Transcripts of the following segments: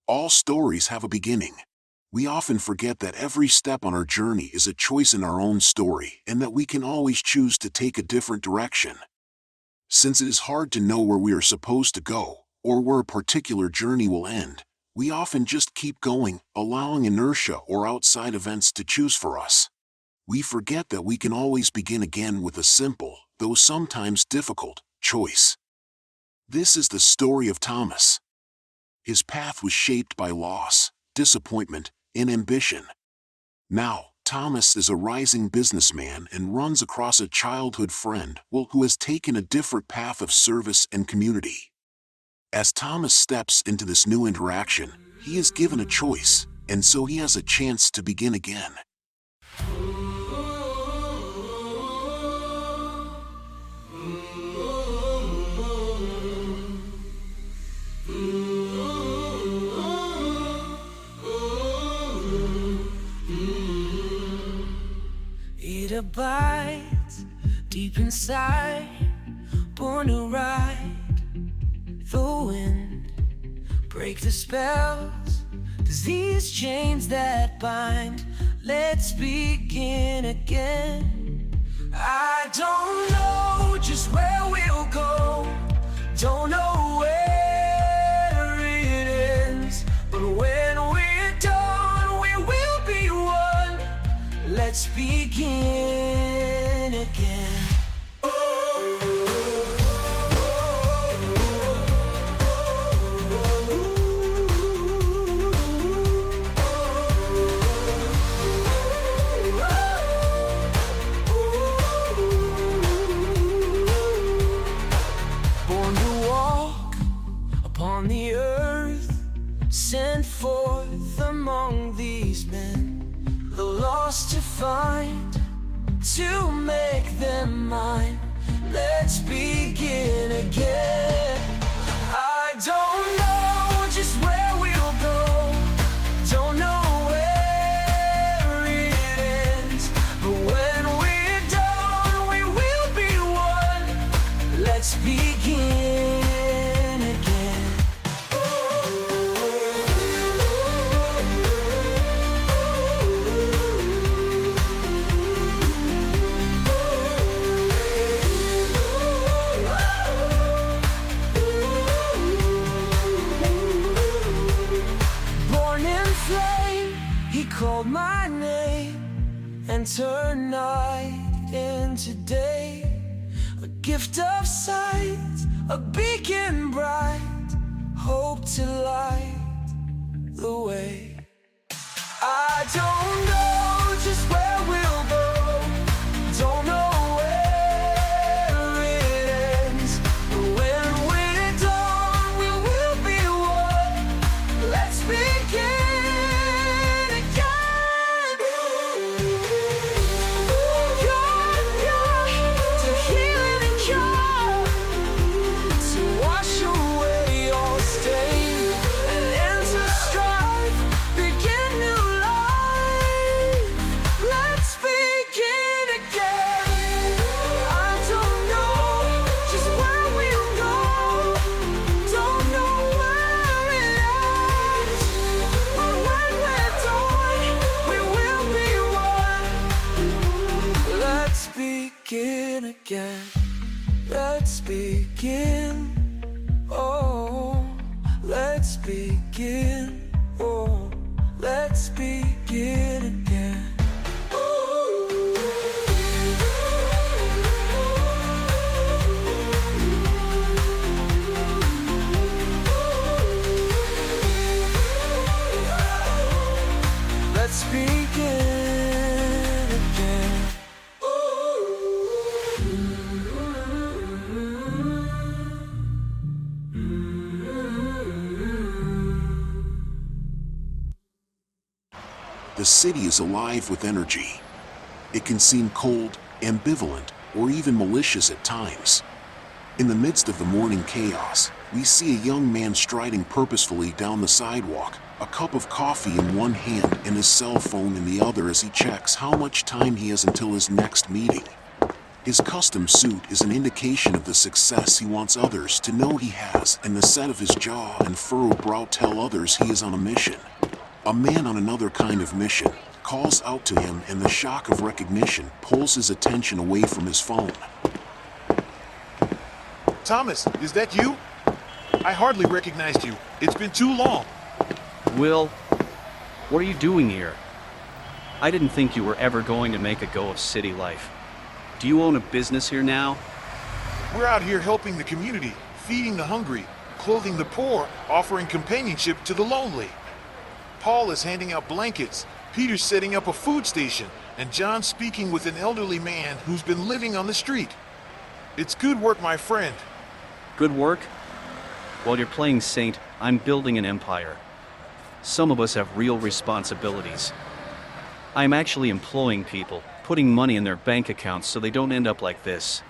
All stories have a beginning. We often forget that every step on our journey is a choice in our own story and that we can always choose to take a different direction. Since it is hard to know where we are supposed to go, or where a particular journey will end, we often just keep going, allowing inertia or outside events to choose for us. We forget that we can always begin again with a simple, though sometimes difficult, choice. This is the story of Thomas. His path was shaped by loss, disappointment, and ambition. Now, Thomas is a rising businessman and runs across a childhood friend who has taken a different path of service and community. As Thomas steps into this new interaction, he is given a choice, and so he has a chance to begin again. It abides deep inside, born to ride the wind, break the spells, disease chains that bind. Let's begin again. I don't know just where we'll go, don't know where it ends, but when we're done, we will be one. Let's begin again. Born to walk upon the earth, sent forth among these men, the lost to find, to make them mine. Let's begin again. I don't know just where we'll go, don't know where it ends, but when we're done, we will be one. Let's begin again. Born in flame, he called my name and turned night into day. A gift of sight, a beacon bright, hope to light the way. I don't know just where we'll go, don't know where it ends, but when we're done, we will be one. Let's begin again. God, to heal and cure, to wash away all stain and enter strife, begin new life. Let's begin again. I don't know just where we'll go, don't know where it ends, but when we're done, we will be one. Let's begin again. Let's begin. Oh, let's begin. Oh, let's begin again. Let's begin again. The city is alive with energy. It can seem cold, ambivalent, or even malicious at times. In the midst of the morning chaos, we see a young man striding purposefully down the sidewalk, a cup of coffee in one hand and his cell phone in the other as he checks how much time he has until his next meeting. His custom suit is an indication of the success he wants others to know he has, and the set of his jaw and furrowed brow tell others he is on a mission. A man on another kind of mission calls out to him, and the shock of recognition pulls his attention away from his phone. Thomas, is that you? I hardly recognized you. It's been too long. Will, what are you doing here? I didn't think you were ever going to make a go of city life. Do you own a business here now? We're out here helping the community, feeding the hungry, clothing the poor, offering companionship to the lonely. Paul is handing out blankets, Peter's setting up a food station, and John's speaking with an elderly man who's been living on the street. It's good work, my friend. Good work? While you're playing saint, I'm building an empire. Some of us have real responsibilities. I'm actually employing people, putting money in their bank accounts so they don't end up like this.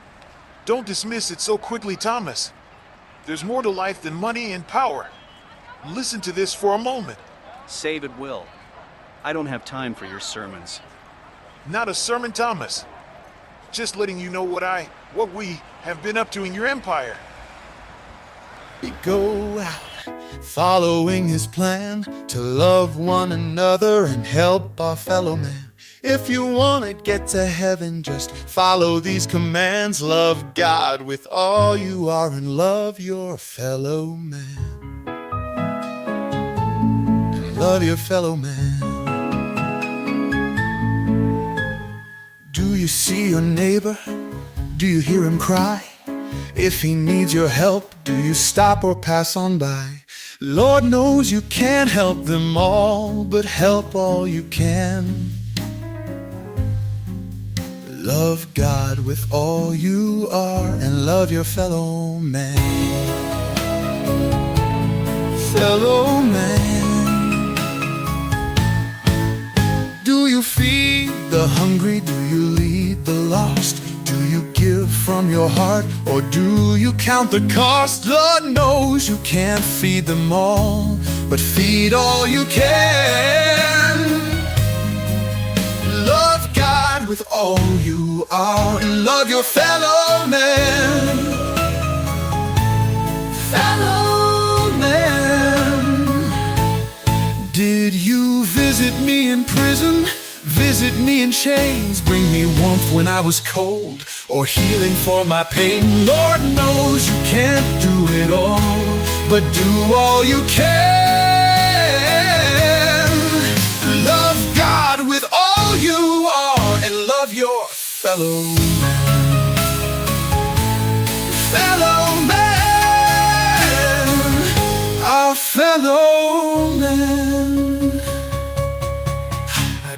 Don't dismiss it so quickly, Thomas. There's more to life than money and power. Listen to this for a moment. Save it, Will. I don't have time for your sermons. Not a sermon, Thomas. Just letting you know what we have been up to in your empire. We go out, following his plan to love one another and help our fellow man. If you want to get to heaven, just follow these commands. Love God with all you are and love your fellow man. Love your fellow man. Do you see your neighbor? Do you hear him cry? If he needs your help, do you stop or pass on by? Lord knows you can't help them all, but help all you can. Love God with all you are and love your fellow man. Fellow man. Do you feed the hungry? Do you lead the lost? Do you give from your heart, or do you count the cost? Lord knows you can't feed them all, but feed all you can. Love God with all you are and love your fellow man. Fellow man. Did you visit me in prison? Visit me in chains, bring me warmth when I was cold, or healing for my pain. Lord knows you can't do it all, but do all you can. Love God with all you are and love your fellow man. Fellow man. Our fellow man.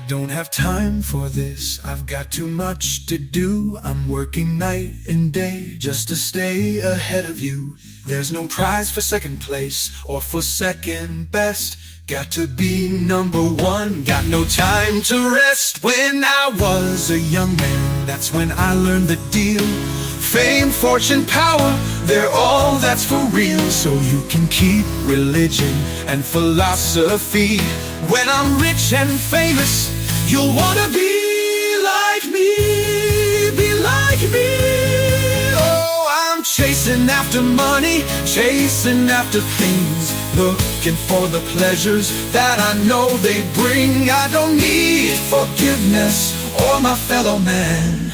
Don't have time for this, I've got too much to do. I'm working night and day just to stay ahead of you. There's no prize for second place or for second best. Got to be number one, got no time to rest. When I was a young man, that's when I learned the deal. Fame, fortune, power, they're all that's for real. So you can keep religion and philosophy. When I'm rich and famous, you'll wanna be like me, be like me. Oh, I'm chasing after money, chasing after things, looking for the pleasures that I know they bring. I don't need forgiveness or my fellow man.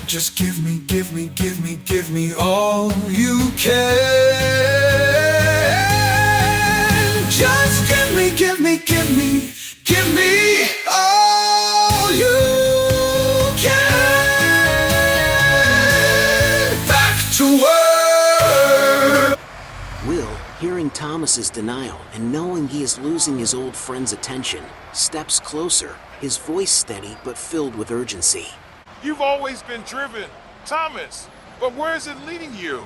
Just give me, give me, give me, give me all you can. Just give me, give me, give me, give me all you can. Back to work. Will, hearing Thomas's denial and knowing he is losing his old friend's attention, steps closer, his voice steady but filled with urgency. You've always been driven, Thomas, but where is it leading you?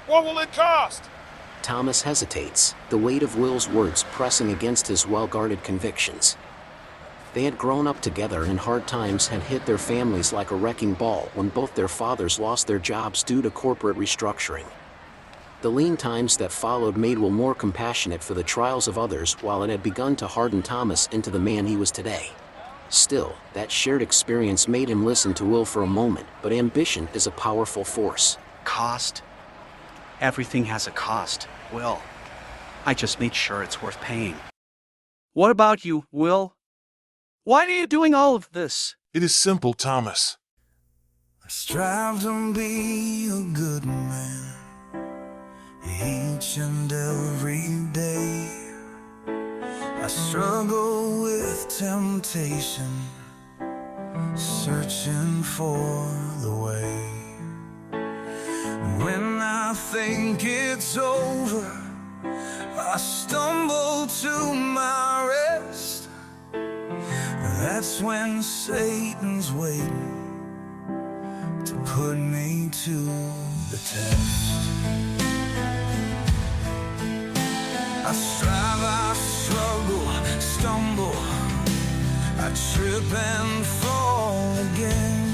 What will it cost? Thomas hesitates, the weight of Will's words pressing against his well-guarded convictions. They had grown up together, and hard times had hit their families like a wrecking ball when both their fathers lost their jobs due to corporate restructuring. The lean times that followed made Will more compassionate for the trials of others, while it had begun to harden Thomas into the man he was today. Still, that shared experience made him listen to Will for a moment, but ambition is a powerful force. Cost? Everything has a cost, Will. I just made sure it's worth paying. What about you, Will? Why are you doing all of this? It is simple, Thomas. I strive to be a good man each and every day. I struggle with temptation, searching for the way. When I think it's over, I stumble to my rest. That's when Satan's waiting to put me to the test. I strive, I struggle, stumble, I trip and fall again.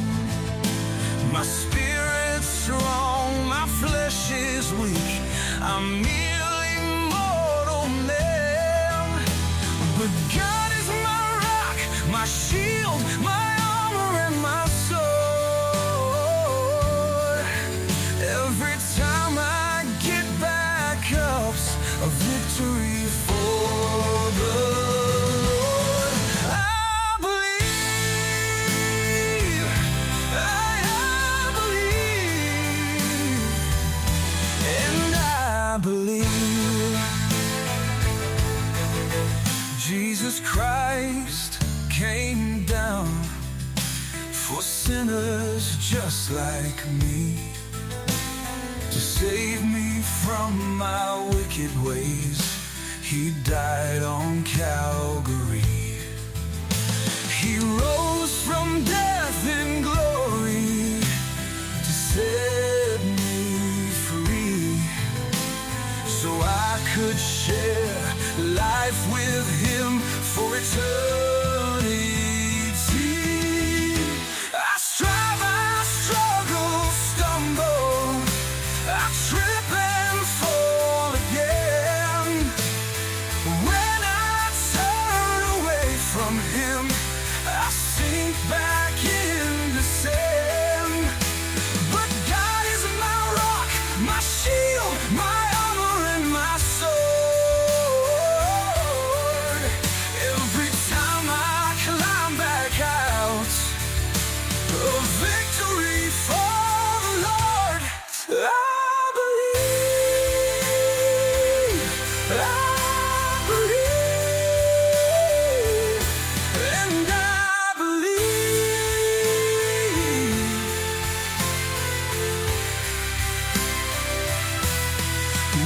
My spirit's strong, my flesh is weak, I'm merely mortal man. But God is my rock, my shield, my armor and my sword. Every time I get back up's a victory for the Lord. I believe, I believe, and I believe Jesus Christ came down for sinners just like me, to save me from my wicked ways. He died on Calvary. He rose from death in glory to set me free, so I could share life with him for eternity. I strive, I struggle, stumble, I trip and fall again. When I turn away from him, I sink back into sin. But God is my rock, my shield, my armor and my sword. Every time I climb back out, a victory for the Lord. I believe, and I believe.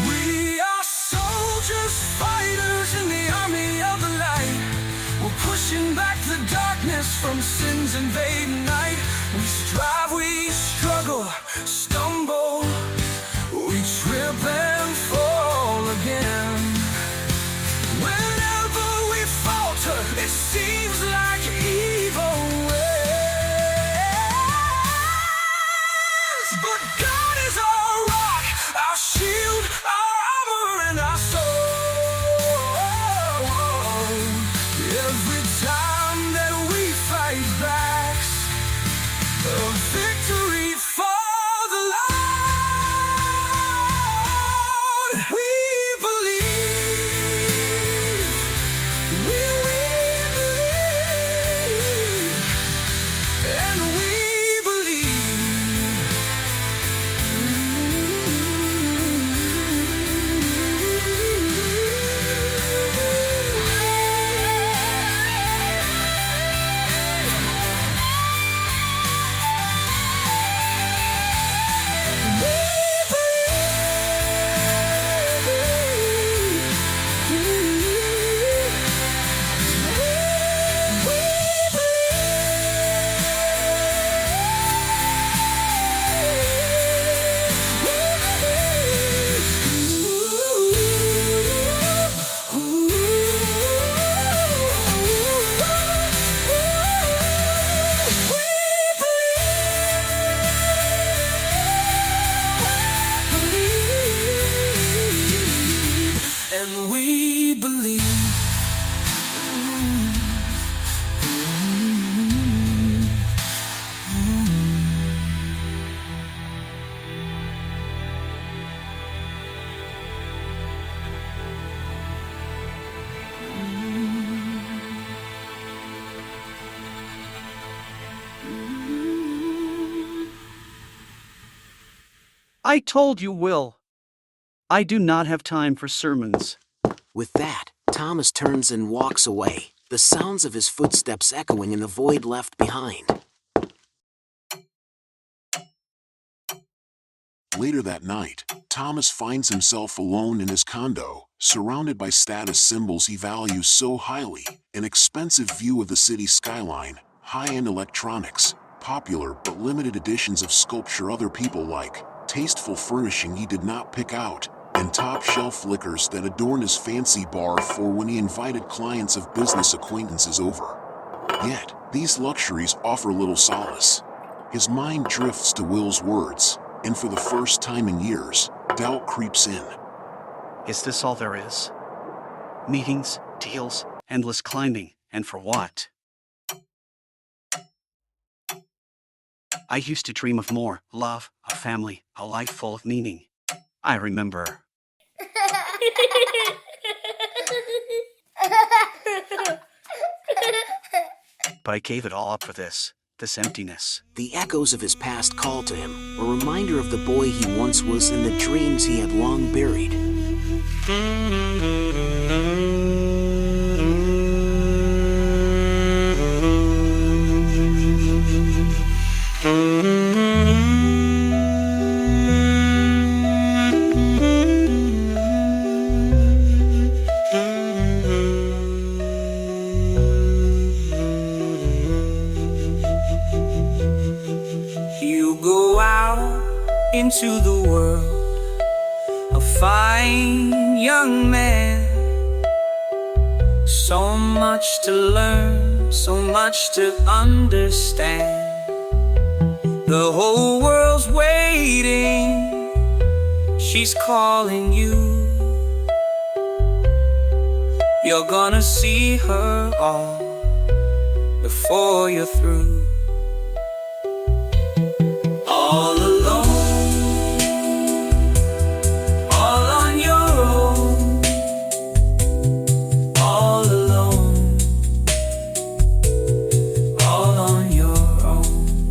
We are soldiers, fighters in the army of the light. We're pushing back the darkness from sin's invading night. We strive, we struggle, stumble, we trip and fall again. Whenever we falter, it seems like evil wins. But God is our rock, our shield, our armor and our sword. Every time that we fight back, I told you, Will. I do not have time for sermons. With that, Thomas turns and walks away, the sounds of his footsteps echoing in the void left behind. Later that night, Thomas finds himself alone in his condo, surrounded by status symbols he values so highly, an expensive view of the city skyline, high-end electronics, popular but limited editions of sculpture other people like, tasteful furnishing he did not pick out, and top-shelf liquors that adorn his fancy bar for when he invited clients of business acquaintances over. Yet, these luxuries offer little solace. His mind drifts to Will's words, and for the first time in years, doubt creeps in. Is this all there is? Meetings, deals, endless climbing, and for what? I used to dream of more love, a family, a life full of meaning. I remember. But I gave it all up for this emptiness. The echoes of his past call to him, a reminder of the boy he once was and the dreams he had long buried. You go out into the world, a fine young man. So much to learn, so much to understand. The whole world's waiting, she's calling you. You're gonna see her all before you're through. All alone, all on your own, all alone, all on your own.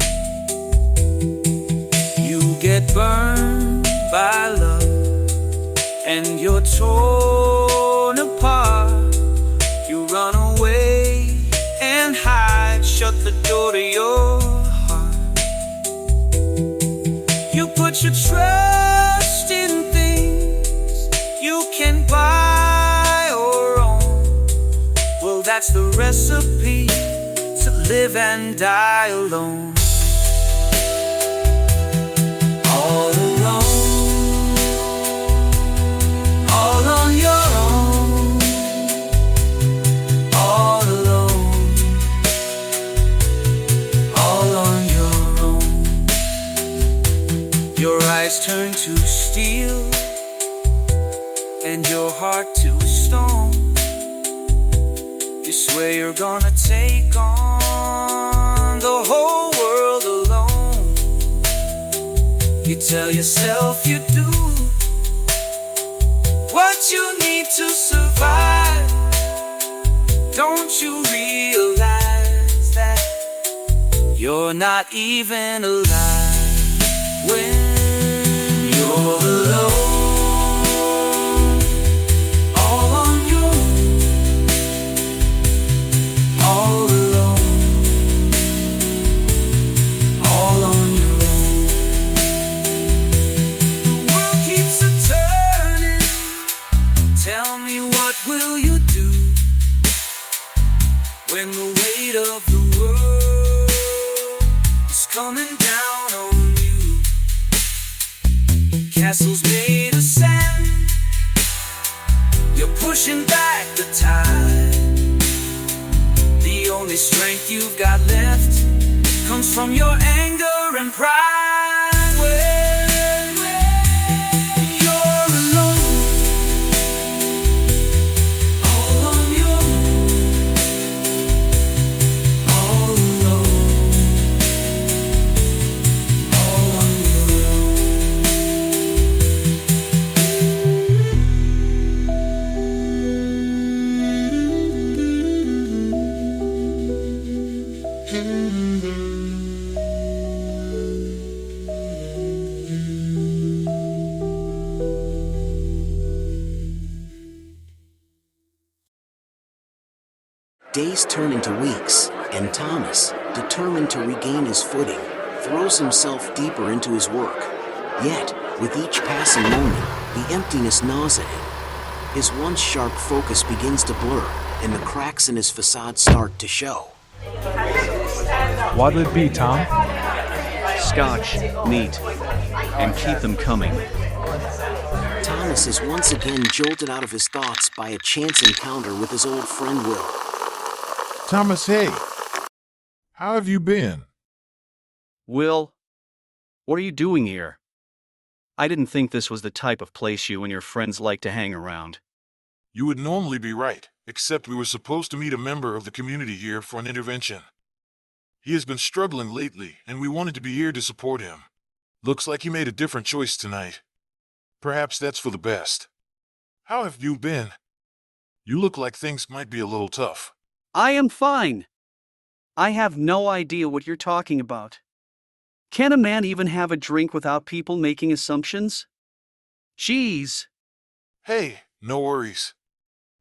You get burned by love and you're torn apart. You run away and hide, shut the door to your heart. You put your trust in things you can buy or own. Well, that's the recipe to live and die alone. All alone, all on your own, all alone, all on your own. Your eyes turn to steel and your heart to stone. You swear you're gonna take on the whole world alone. You tell yourself you do what you need to survive. Don't you realize that you're not even alive when you're alone? All on your own, all alone, all on your own. The world keeps a-turning. Tell me, what will you do when the weight of the world is coming down on you? Castles made of sand, you're pushing back the tide. The only strength you've got left comes from your anger and pride. When you're alone, all on your own, all alone, all on your own. Days turn into weeks, and Thomas, determined to regain his footing, throws himself deeper into his work. Yet, with each passing moment, the emptiness gnaws at him. His once sharp focus begins to blur, and the cracks in his facade start to show. What'll it be, Tom? Scotch, neat, and keep them coming. Thomas is once again jolted out of his thoughts by a chance encounter with his old friend Will. Thomas, hey. How have you been? Will, what are you doing here? I didn't think this was the type of place you and your friends like to hang around. You would normally be right, except we were supposed to meet a member of the community here for an intervention. He has been struggling lately, and we wanted to be here to support him. Looks like he made a different choice tonight. Perhaps that's for the best. How have you been? You look like things might be a little tough. I am fine. I have no idea what you're talking about. Can a man even have a drink without people making assumptions? Jeez. Hey, no worries.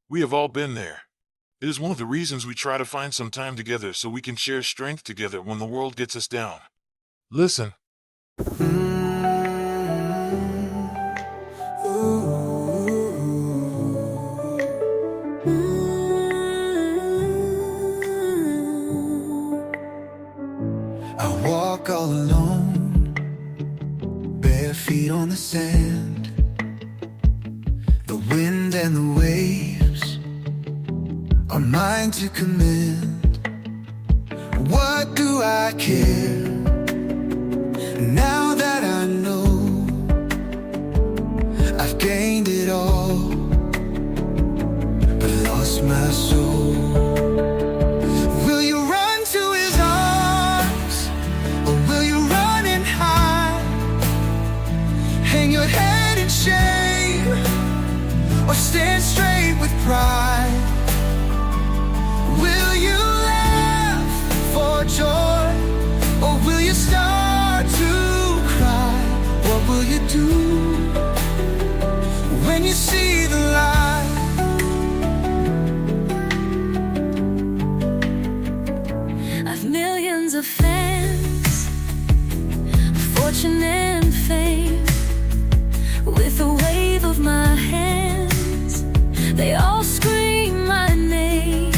We have all been there. It is one of the reasons we try to find some time together so we can share strength together when the world gets us down. Listen. I walk all alone, bare feet on the sand. The wind and the waves are mine to command. What do I care now that I know I've gained it all but lost my soul? Will you run to his arms, or will you run and hide? Hang your head in shame, or stand straight with pride? Will you laugh for joy, or will you start to cry? What will you do when you see the light? I've millions of fans, fortune and fame. With a wave of my hands, they all scream my name.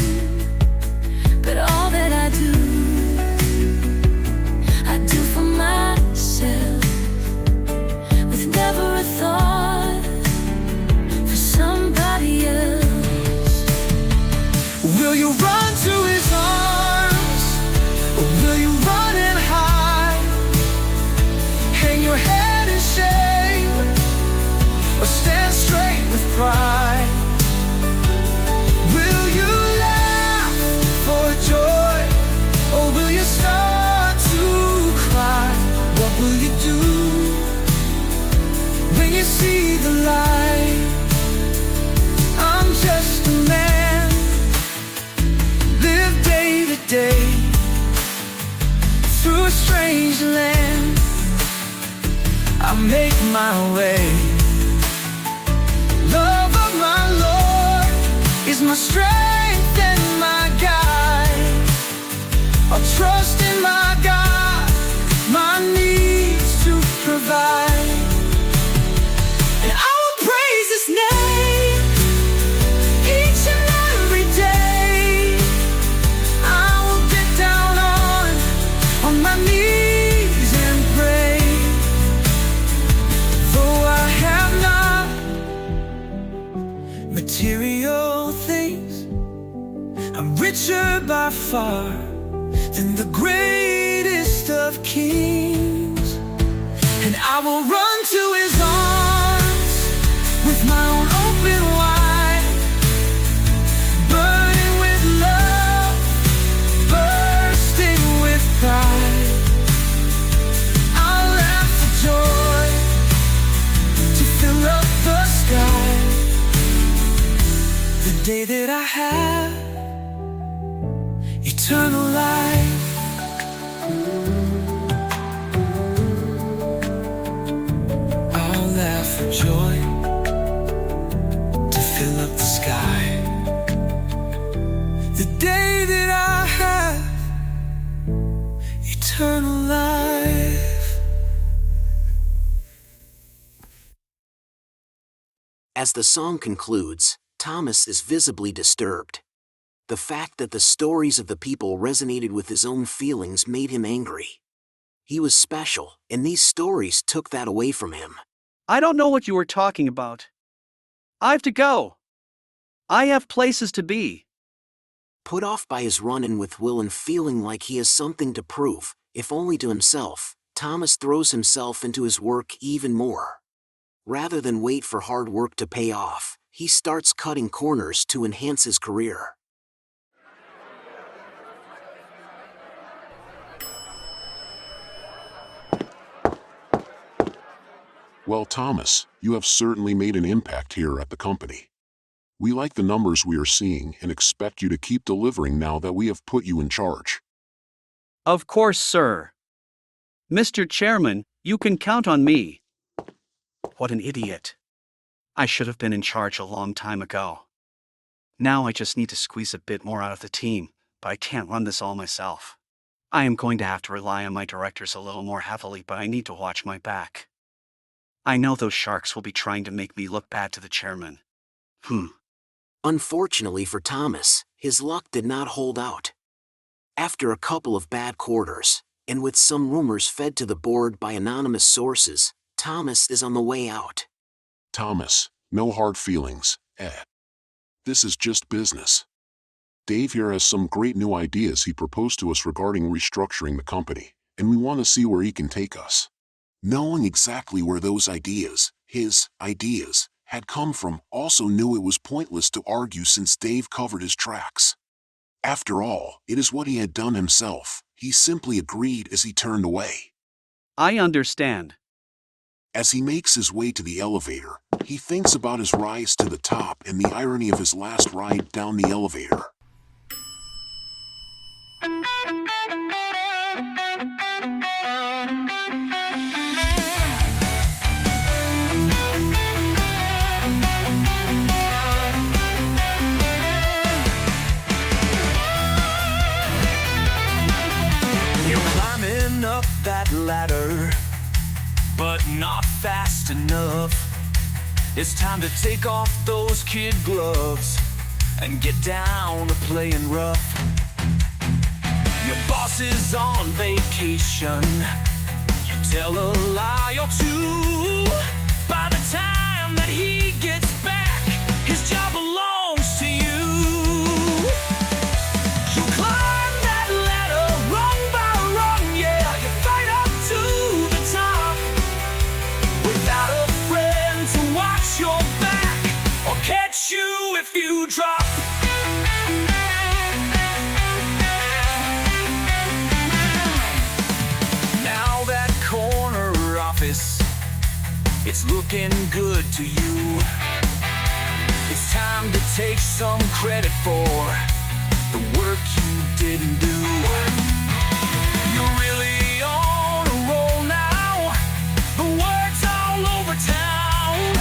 But all that I do for myself, with never a thought for somebody else. Will you run to his arms, or will you run and hide? Hang your head in shame, or stand straight with pride? Will you laugh for joy, or will you start to cry? What will you do when you see the light? I'm just a man, live day to day through a strange land. I make my way. Love of my Lord is my strength and my guide. I'll trust in my God, my needs to provide. And I will praise His name each and every day. I will get down on my knees and pray. Though I have not material things, I'm richer by far than the greatest of kings. And I will run to His arms with my own open wide, burning with love, bursting with pride. I'll laugh for joy to fill up the sky. The day that I have eternal life. I'll laugh for joy to fill up the sky. The day As the song concludes, Thomas is visibly disturbed. The fact that the stories of the people resonated with his own feelings made him angry. He was special, and these stories took that away from him. I don't know what you were talking about. I've to go. I have places to be. Put off by his run-in with Will and feeling like he has something to prove, if only to himself, Thomas throws himself into his work even more. Rather than wait for hard work to pay off, he starts cutting corners to enhance his career. Well, Thomas, you have certainly made an impact here at the company. We like the numbers we are seeing and expect you to keep delivering now that we have put you in charge. Of course, sir. Mr. Chairman, you can count on me. What an idiot. I should have been in charge a long time ago. Now I just need to squeeze a bit more out of the team, but I can't run this all myself. I am going to have to rely on my directors a little more heavily, but I need to watch my back. I know those sharks will be trying to make me look bad to the chairman. Unfortunately for Thomas, his luck did not hold out. After a couple of bad quarters, and with some rumors fed to the board by anonymous sources, Thomas is on the way out. Thomas, no hard feelings, eh? This is just business. Dave here has some great new ideas he proposed to us regarding restructuring the company, and we want to see where he can take us. Knowing exactly where those ideas, his ideas, had come from, also knew it was pointless to argue since Dave covered his tracks. After all, it is what he had done himself. He simply agreed as he turned away. I understand. As he makes his way to the elevator, he thinks about his rise to the top and the irony of his last ride down the elevator. Up that ladder, but not fast enough. It's time to take off those kid gloves and get down to playing rough. Your boss is on vacation. You tell a lie or two. By the time that he gets back, his job belongs to you. You climb that ladder rung by rung, yeah. You fight up to the top without a friend to watch your back or catch you if you drop. Now that corner office, it's looking good to you. It's time to take some credit for the work you didn't do. You're really on a roll now. The word's all over town.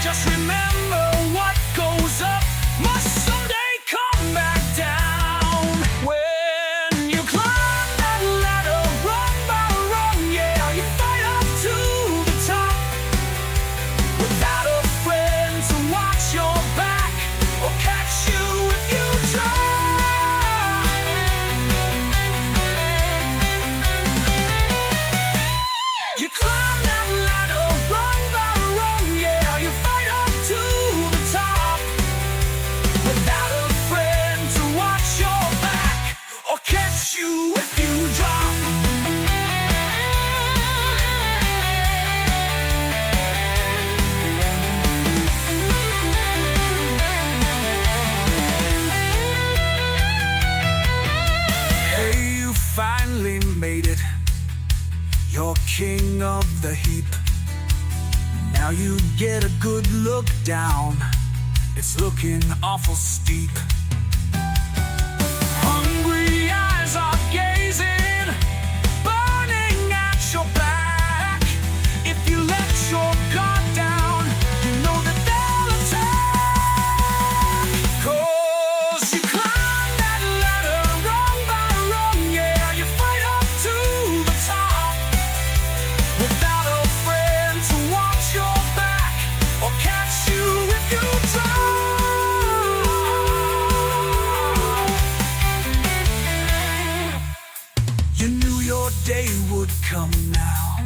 Just remember, what goes up must someday come back down. When you climb that ladder rung by rung, yeah, you fight up to the top without a friend to watch your back or catch you if you try. You climb that ladder rung by rung, yeah, you fight up to the top without a friend to watch your back or catch you if you drop. Hey, you finally made it. You're king of the heap. Now you get a good look down. It's looking awful steep. Hungry eyes are gazing, burning at your back. If you let your guard down, you know that they'll attack. 'Cause you climb that ladder rung by rung, yeah, you fight up to the top without a friend to watch your back or catch you if day would come now.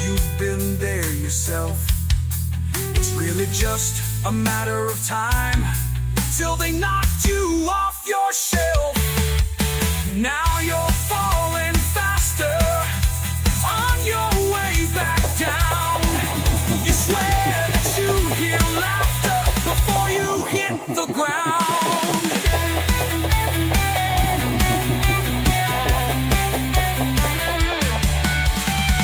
You've been there yourself. It's really just a matter of time till they knocked you off your shelf. Now you're falling faster on your way back down. You swear that you hear laughter before you hit the ground.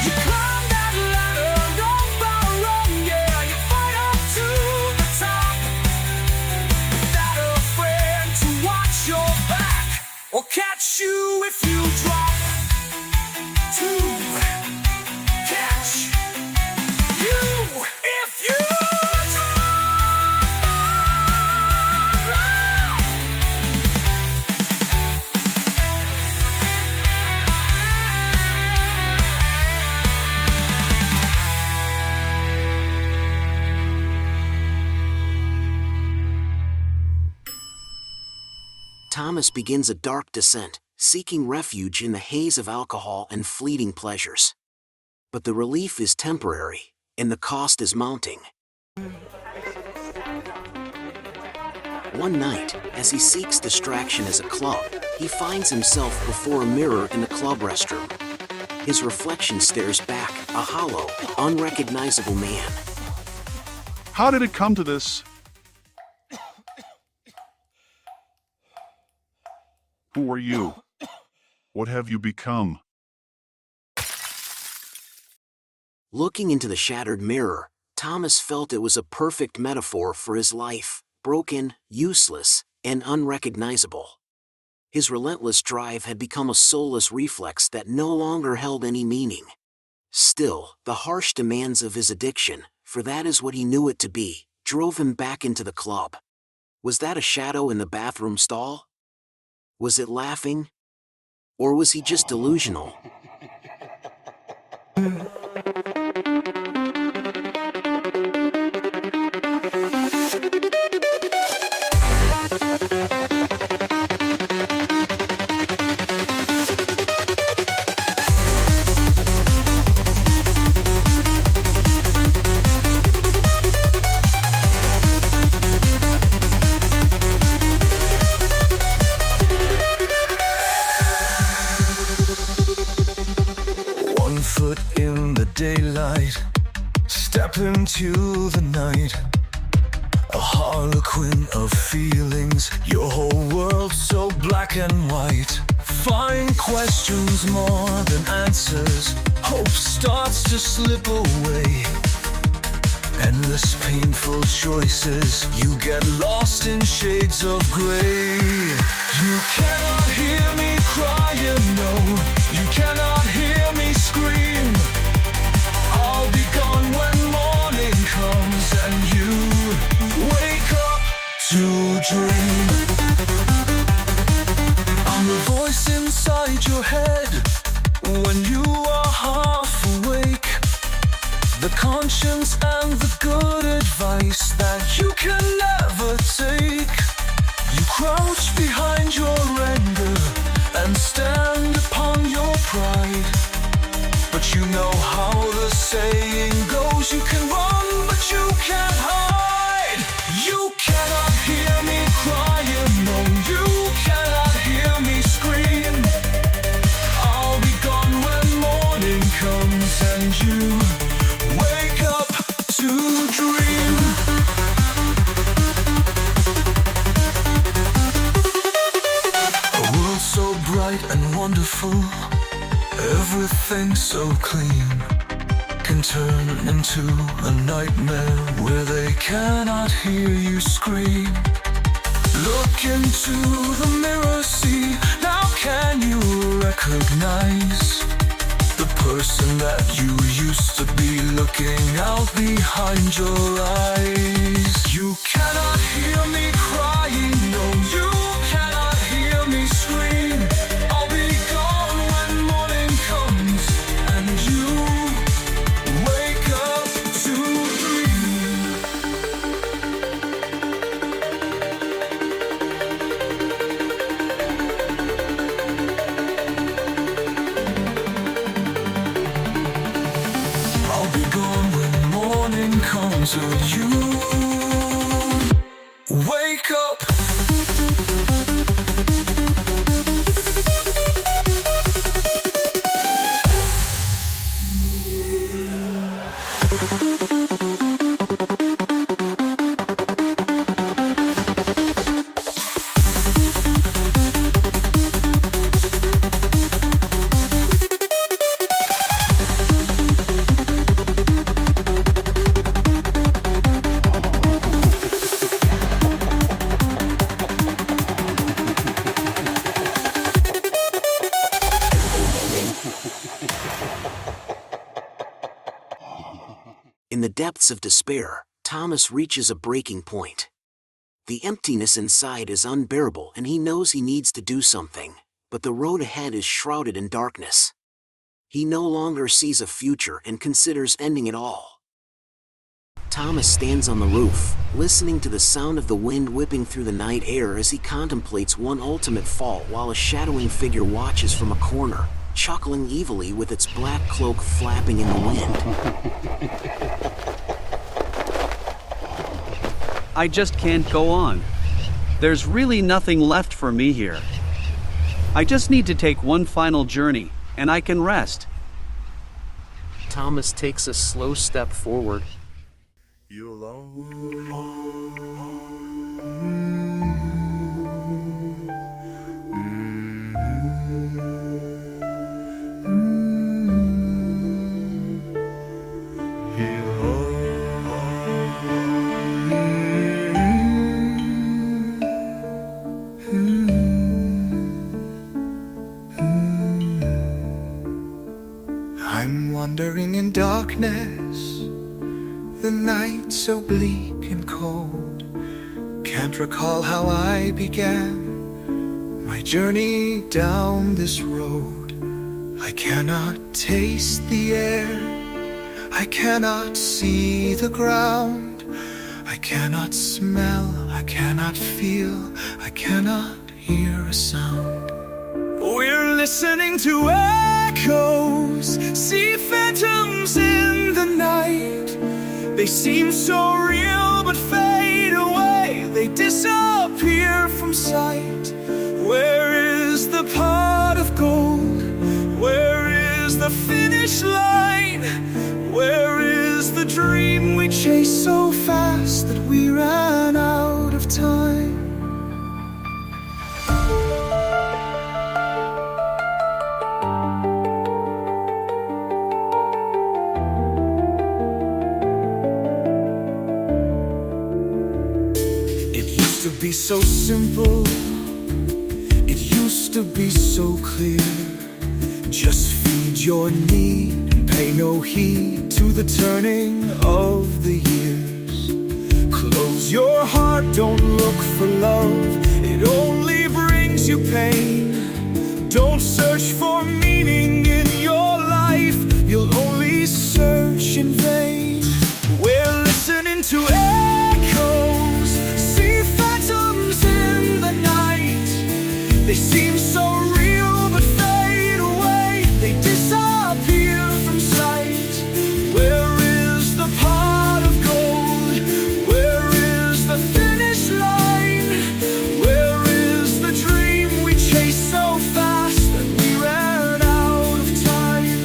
You climb that ladder rung by rung, yeah, you fight up to the top without a friend to watch your back or catch you if you drop. To catch you if you drop. Thomas begins a dark descent, seeking refuge in the haze of alcohol and fleeting pleasures. But the relief is temporary, and the cost is mounting. One night, as he seeks distraction as a club, he finds himself before a mirror in the club restroom. His reflection stares back, a hollow, unrecognizable man. How did it come to this? Who are you? What have you become? Looking into the shattered mirror, Thomas felt it was a perfect metaphor for his life, broken, useless, and unrecognizable. His relentless drive had become a soulless reflex that no longer held any meaning. Still, the harsh demands of his addiction, for that is what he knew it to be, drove him back into the club. Was that a shadow in the bathroom stall? Was it laughing? Or was he just delusional? Daylight, step into the night, a harlequin of feelings, your whole world so black and white. Find questions more than answers, hope starts to slip away. Endless painful choices, you get lost in shades of gray. You cannot hear me crying, no, you cannot hear me scream. I'll be gone when morning comes and you wake up to dream. I'm the voice inside your head when you are half awake. The conscience and the good advice that you can never take. You crouch behind your anger and stand upon your pride. But you know how the saying goes, you can run, but you can't hide. You cannot hear me crying, no, you cannot hear me scream. I'll be gone when morning comes and you wake up to dream. A world so bright and wonderful, everything so clean, can turn into a nightmare where they cannot hear you scream. Look into the mirror, see, now can you recognize the person that you used to be looking out behind your eyes? You cannot hear me crying, no, you cannot hear me scream. I'll be gone when morning comes and you wake up to dream. until you wake up. In the depths of despair, Thomas reaches a breaking point. The emptiness inside is unbearable and he knows he needs to do something, but the road ahead is shrouded in darkness. He no longer sees a future and considers ending it all. Thomas stands on the roof, listening to the sound of the wind whipping through the night air as he contemplates one ultimate fall while a shadowing figure watches from a corner, chuckling evilly with its black cloak flapping in the wind. I just can't go on. There's really nothing left for me here. I just need to take one final journey, and I can rest. Thomas takes a slow step forward. You alone? I'm wandering in darkness, the night so bleak and cold. Can't recall how I began my journey down this road. I cannot taste the air, I cannot see the ground, I cannot smell, I cannot feel, I cannot hear a sound. We're listening to echoes, see phantoms in the night. They seem so real but fade away, they disappear from sight. Where is the pot of gold? Where is the finish line? Where is the dream we chased so fast that we ran out of time? To be so simple, it used to be so clear. Just feed your need and pay no heed to the turning of the years. Close your heart, don't look for love, it only brings you pain. Don't search for meaning in your life, you'll only search in vain. We're listening to echoes, see phantoms in the night. They seem so real but fade away, they disappear from sight. Where is the pot of gold? Where is the finish line? Where is the dream we chased so fast that we ran out of time?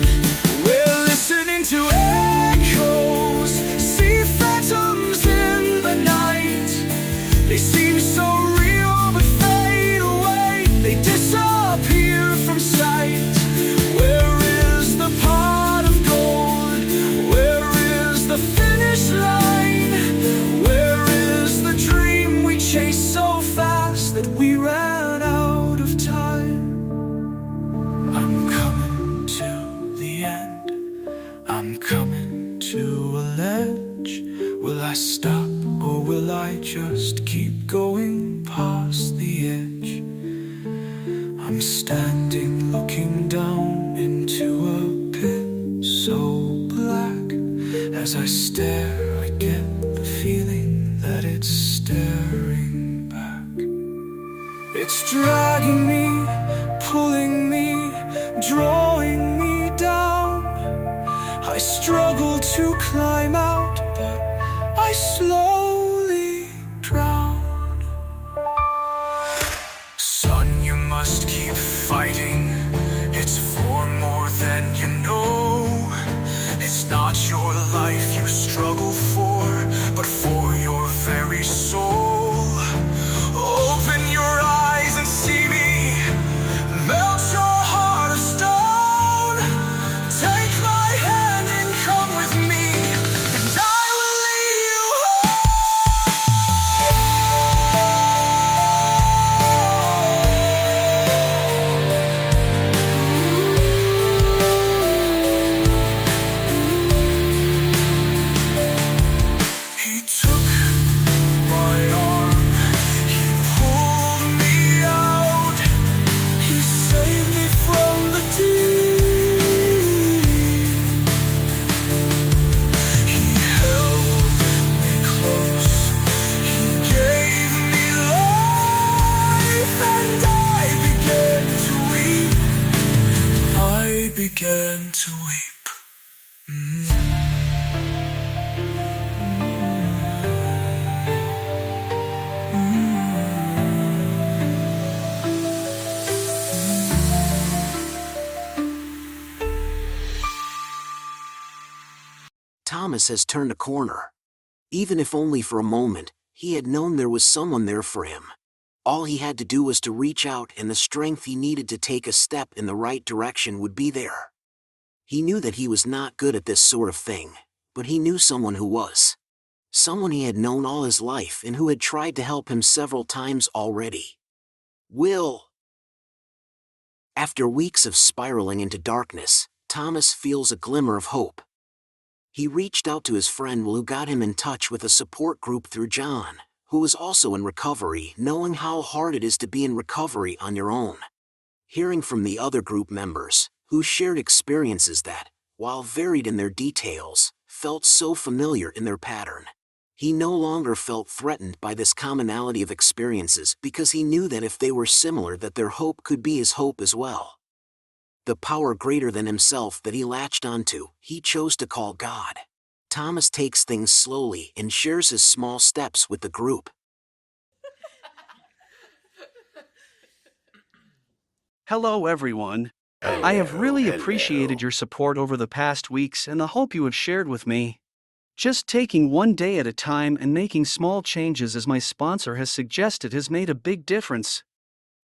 We're listening to echoes, see phantoms in the night. They seem so real but fade away, they disappear from sight. Where is the pot of gold? Where is the finish line? Where is the dream we chased so fast that we ran out of time? I'm coming to the end, I'm coming to a ledge. Will I stop or will I just keep going past the edge? I'm standing looking down into a pit so black. As I stare, I get the feeling that it's staring back. It's dragging me, pulling me, drawing me down. I struggle to climb out, but I slowly drown. Son, you must keep fighting. It's for more than you know. It's not your life you struggle for, but for your very soul. Open your eyes and see me. Melt your heart of stone. Take my hand and come with me, and I will lead you home. He took my arm, he pulled me out, he saved me from the deep. He held me close, he gave me life, and I began to weep. I began to weep. Thomas has turned a corner. Even if only for a moment, he had known there was someone there for him. All he had to do was to reach out, and the strength he needed to take a step in the right direction would be there. He knew that he was not good at this sort of thing, but he knew someone who was. Someone he had known all his life and who had tried to help him several times already. Will. After weeks of spiraling into darkness, Thomas feels a glimmer of hope. He reached out to his friend Will, who got him in touch with a support group through John, who was also in recovery, knowing how hard it is to be in recovery on your own. Hearing from the other group members, who shared experiences that, while varied in their details, felt so familiar in their pattern. He no longer felt threatened by this commonality of experiences because he knew that if they were similar, that their hope could be his hope as well. The power greater than himself that he latched onto, he chose to call God. Thomas takes things slowly and shares his small steps with the group. Hello, everyone. I have really appreciated your support over the past weeks and the hope you have shared with me. Just taking one day at a time and making small changes, as my sponsor has suggested, has made a big difference.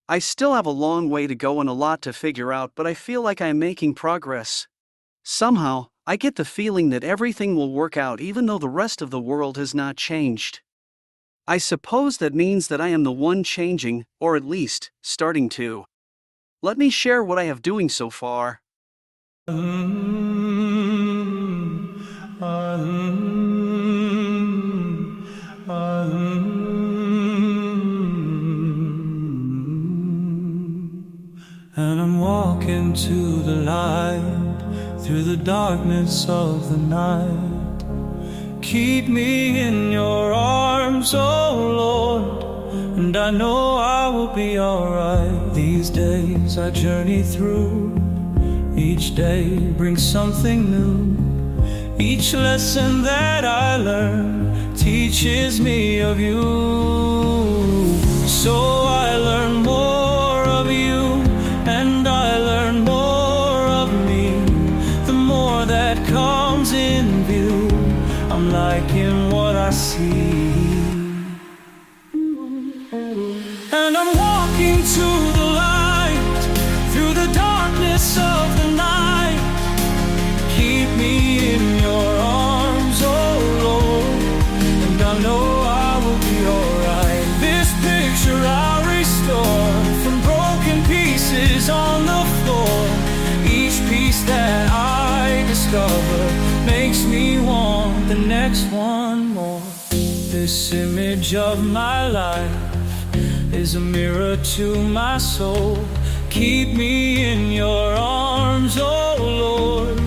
I still have a long way to go and a lot to figure out, but I feel like I am making progress. Somehow, I get the feeling that everything will work out even though the rest of the world has not changed. I suppose that means that I am the one changing, or at least, starting to. Let me share what I have doing so far. And I'm walking to the light, through the darkness of the night. Keep me in your arms, oh Lord, and I know I will be alright. These days I journey through, each day brings something new. Each lesson that I learn teaches me of you. So I learn more of you, and I learn more of me. The more that comes in view, I'm liking what I see. And I'm walking to the light, through the darkness of the night. Keep me in your arms, oh Lord, and I know I will be alright. This picture I'll restore, from broken pieces on the floor. Each piece that I discover makes me want the next one more. This image of my life is a mirror to my soul. Keep me in your arms, oh Lord.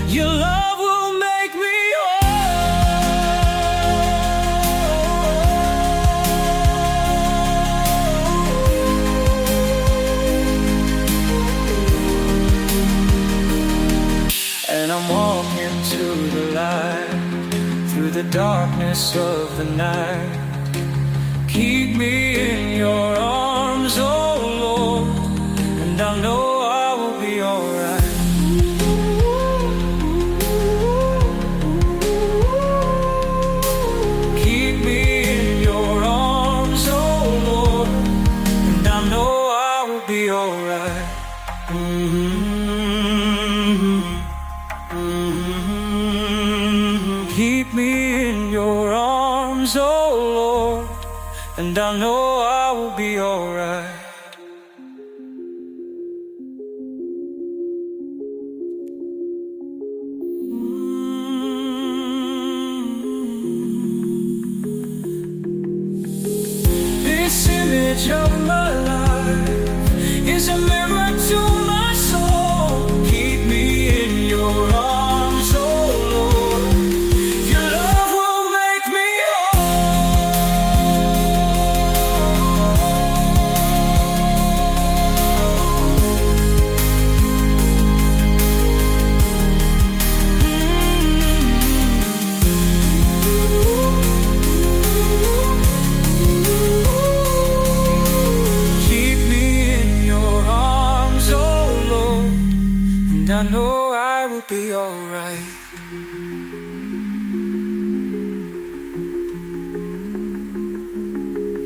Your love will make me whole. And I'm walking to the light, through the darkness of the night. Keep me in your arms, oh Lord, and I know I will be alright. Keep me in your arms, oh Lord, and I know I will be alright. Keep me in your arms, oh Lord, and I know I will be alright. This image of my life is a mirror to my soul. Keep me in your arms, oh Lord. Your love will make me keep me in your arms, oh Lord, and I know I will be alright.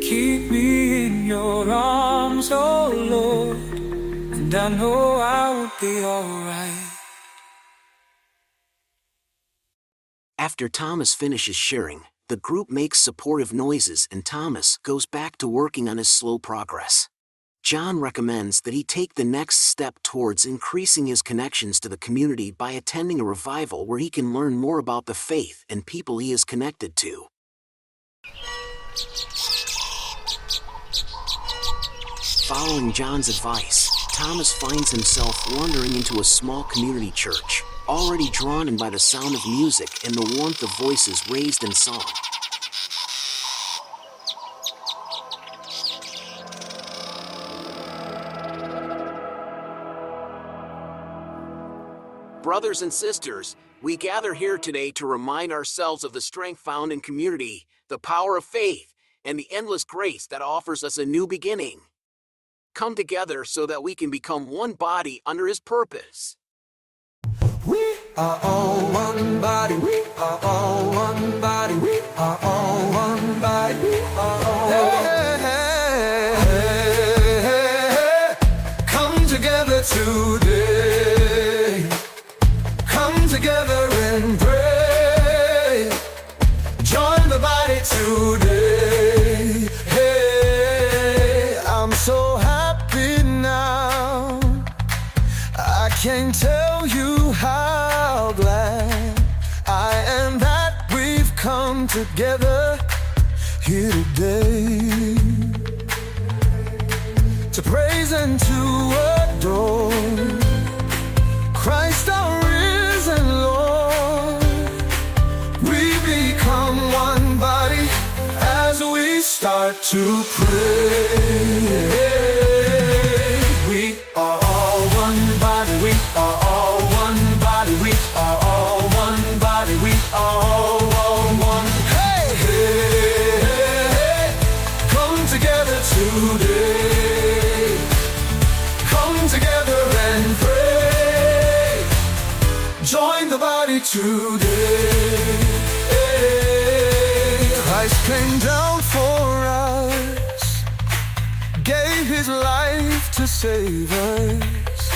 Keep me in your arms, oh Lord, and I know I will be alright. After Thomas finishes sharing, the group makes supportive noises and Thomas goes back to working on his slow progress. John recommends that he take the next step towards increasing his connections to the community by attending a revival where he can learn more about the faith and people he is connected to. Following John's advice, Thomas finds himself wandering into a small community church, already drawn in by the sound of music and the warmth of voices raised in song. Brothers and sisters, we gather here today to remind ourselves of the strength found in community, the power of faith, and the endless grace that offers us a new beginning. Come together so that we can become one body under His purpose. We are all one body, we are all one body, we are all one body, we are all come together today, come together and pray, join the body today. Hey, I'm so happy now, I can't tell you how glad I am that we've come together here today to praise and to adore Christ our risen Lord. We become one body as we start to pray. We are all one body, we are all one body, we are all one body, we are all one. Hey, hey, hey, come together today, come together and pray, join the body today. Christ came down for us, gave His life to save us,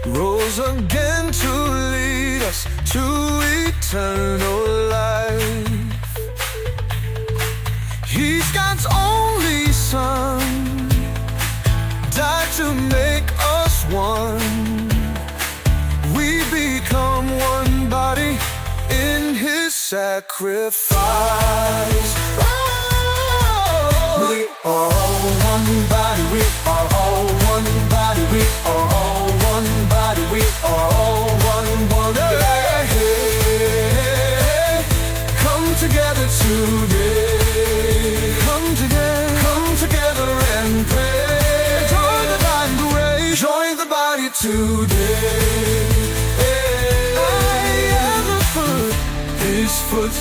rose again to lead us to eternal life. He's God's only Son, died to make us one. We become one body in His sacrifice. We are all one body, we are all one body, we are all one body, we are all one. Hey, hey, hey, come together today, come together and pray. Join the body, join the body today. I am the foot, His foot,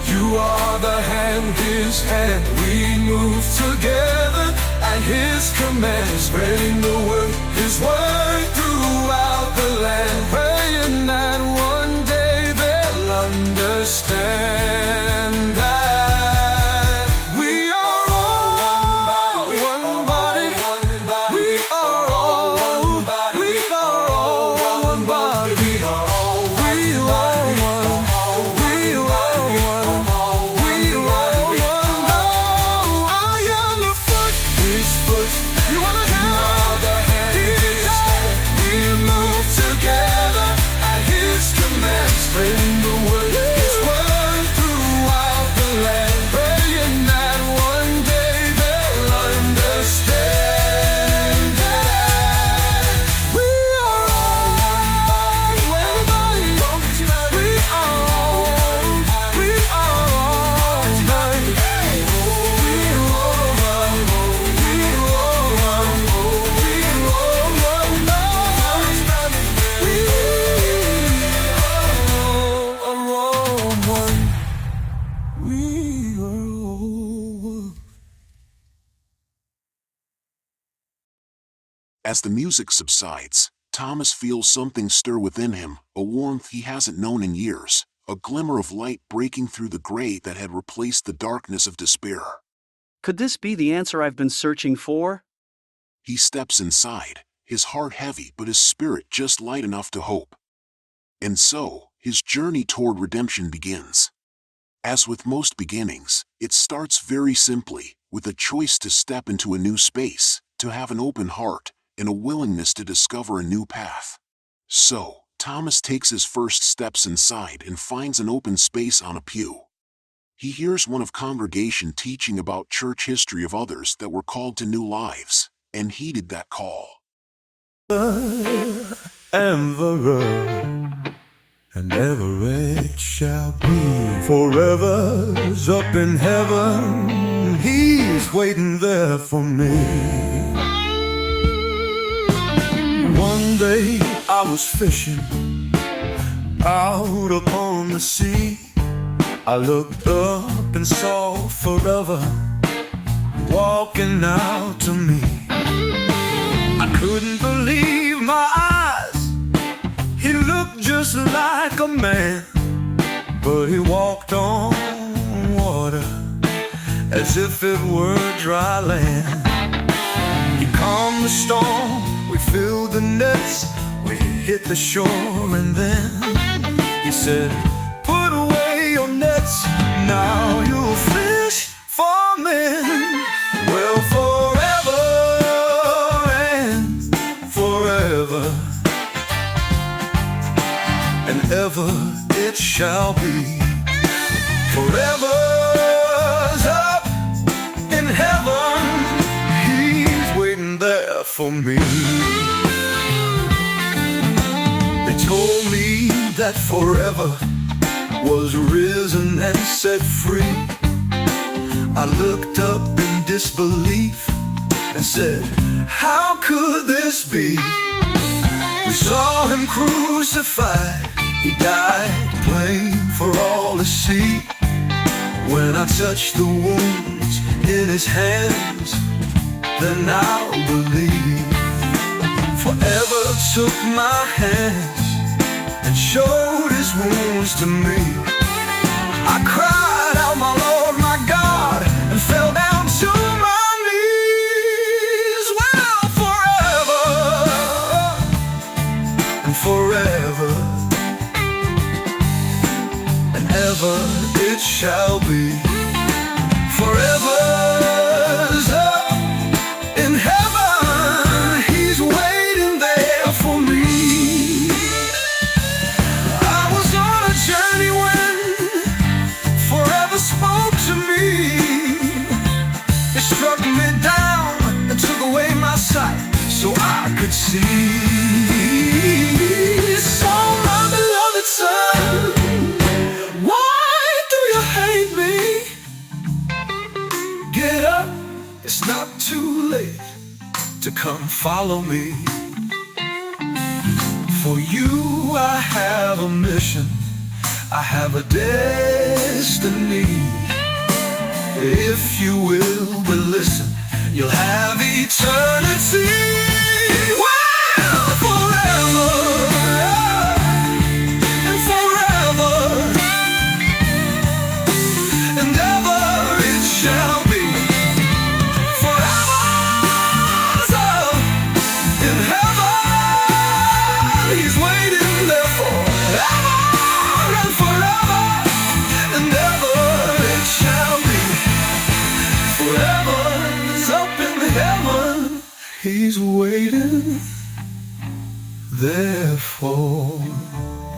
You are the hand, his hand. We move together at his command, spreading the word, his word throughout the land, praying that one day they'll understand that we are all one body. We are all one body. We are all one body. We are all one body. We are one. We are one. I am the foot, his foot. You are the hand, his hand. We move together at his command, spreading the word, his word throughout the land, praying that one day they'll understand that we are all one body. We are all one. We are all one. We are one. We are one. We are one. We are all one. We are all one. As the music subsides, Thomas feels something stir within him, a warmth he hasn't known in years, a glimmer of light breaking through the gray that had replaced the darkness of despair. Could this be the answer I've been searching for? He steps inside, his heart heavy but his spirit just light enough to hope. And so, his journey toward redemption begins. As with most beginnings, it starts very simply, with a choice to step into a new space, to have an open heart, and a willingness to discover a new path. So, Thomas takes his first steps inside and finds an open space on a pew. He hears one of congregation teaching about church history of others that were called to new lives, and heeded that call. Ever and ever it shall be. Forever's up in heaven. He's waiting there for me. One day I was fishing out upon the sea. I looked up and saw forever walking out to me. I couldn't believe my eyes. He looked just like a man, but he walked on water as if it were dry land. He calmed the storm, we filled the nets, we hit the shore, and then he said, "Put away your nets, now you'll fish for men." Well, forever and forever and ever it shall be. Forever's up in heaven. He's waiting there for me. They told me that forever was risen and set free. I looked up in disbelief and said, "How could this be?" We saw him crucified. He died plain for all to see. When I touched the wounds in his hands, then I'll believe. Forever took my hands and showed his wounds to me. I cried out, "My Lord, my God," and fell down to my knees. Well, forever and forever and ever it shall be. Forever's up in heaven. He's waiting there for me. I was on a journey when forever spoke to me. It struck me down and took away my sight so I could see. So my beloved son, why do you hate me? Get up, it's not too late to come follow me. For you I have a mission. I have a destiny. If you will but listen, you'll have eternity. Well, forever and forever and ever it shall be. Forever in heaven, he's waiting there forever and forever and ever it shall be. Forever's up in heaven, he's waiting there for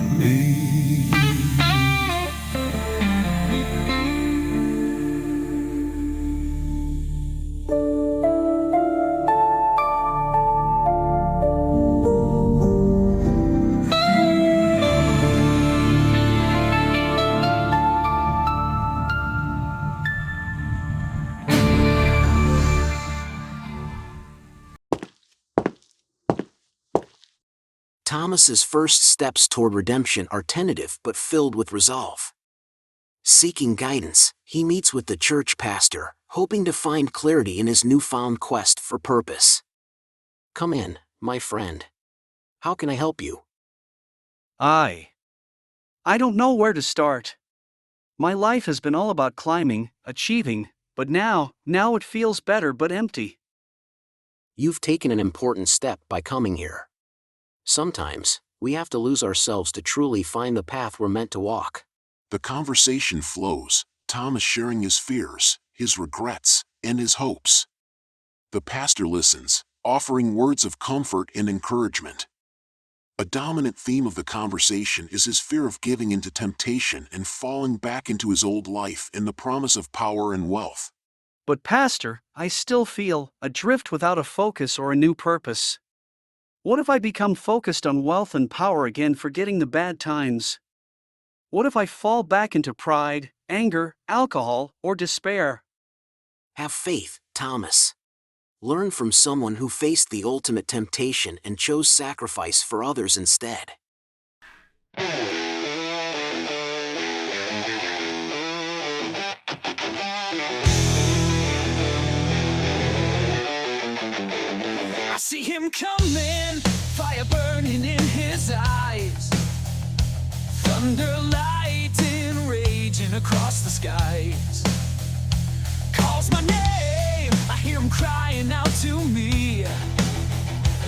me. Thomas's first steps toward redemption are tentative but filled with resolve. Seeking guidance, he meets with the church pastor, hoping to find clarity in his newfound quest for purpose. Come in, my friend. How can I help you? I don't know where to start. My life has been all about climbing, achieving, but now it feels better but empty. You've taken an important step by coming here. Sometimes, we have to lose ourselves to truly find the path we're meant to walk. The conversation flows, Thomas sharing his fears, his regrets, and his hopes. The pastor listens, offering words of comfort and encouragement. A dominant theme of the conversation is his fear of giving into temptation and falling back into his old life in the promise of power and wealth. But Pastor, I still feel adrift without a focus or a new purpose. What if I become focused on wealth and power again, forgetting the bad times? What if I fall back into pride, anger, alcohol, or despair? Have faith, Thomas. Learn from someone who faced the ultimate temptation and chose sacrifice for others instead. I see him coming, fire burning in his eyes, thunder, lightning raging across the skies. Calls my name, I hear him crying out to me.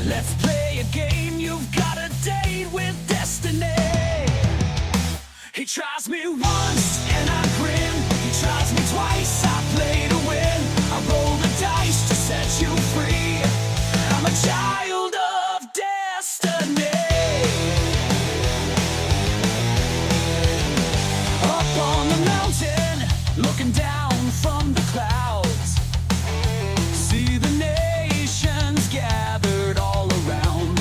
Let's play a game, you've got a date with destiny. He tries me once and I grin, he tries me twice, I play to win. I roll the dice to set you free. I'm a child of destiny. Up on the mountain, looking down from the clouds, see the nations gathered all around.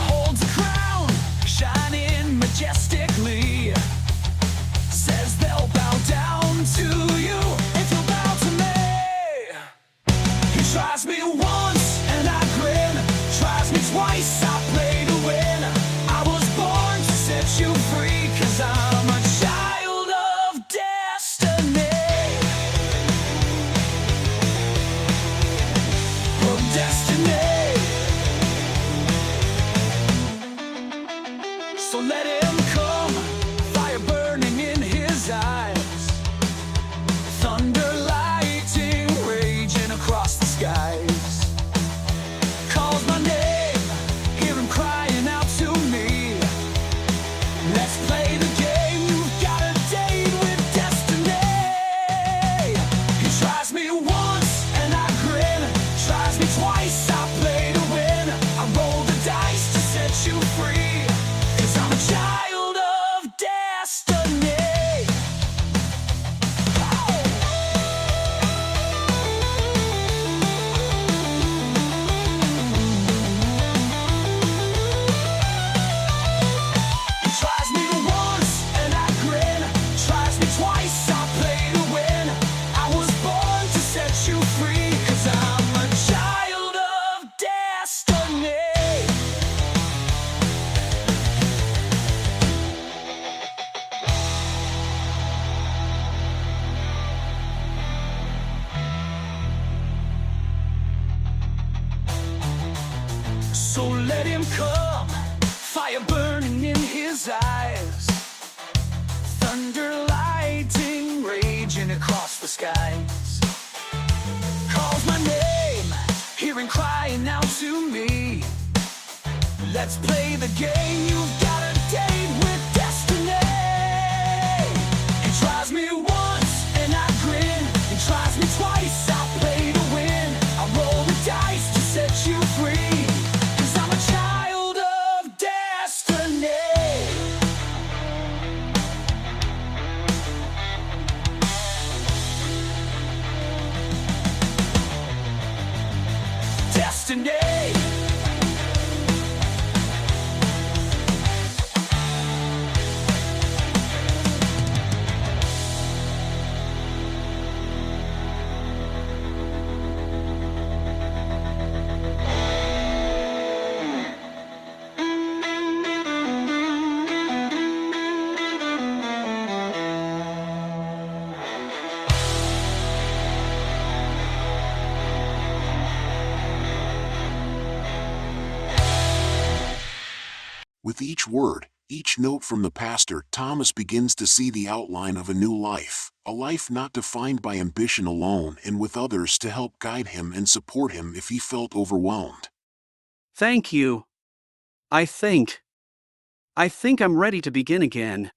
Holds a crown, shining majestically. So let him come, fire burning in his eyes, thunder lighting, raging across the skies. Calls my name, hearing crying out to me. Let's play the game, you've got a date with destiny. He tries me once and I grin, he tries me twice, I play to win. I roll the dice to set you free, 'cause I'm a child of destiny. Destiny. With each word, each note from the pastor, Thomas begins to see the outline of a new life, a life not defined by ambition alone and with others to help guide him and support him if he felt overwhelmed. Thank you. I think I'm ready to begin again.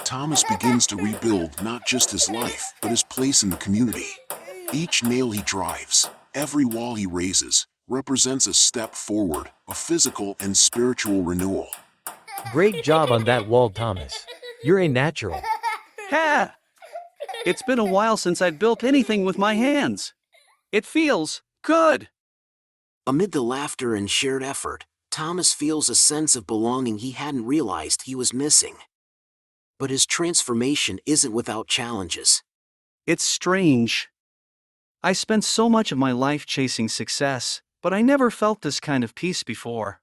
Thomas begins to rebuild not just his life, but his place in the community. Each nail he drives, every wall he raises, represents a step forward, a physical and spiritual renewal. Great job on that wall, Thomas. You're a natural. Ha! It's been a while since I'd built anything with my hands. It feels good. Amid the laughter and shared effort, Thomas feels a sense of belonging he hadn't realized he was missing. But his transformation isn't without challenges. It's strange. I spent so much of my life chasing success, but I never felt this kind of peace before.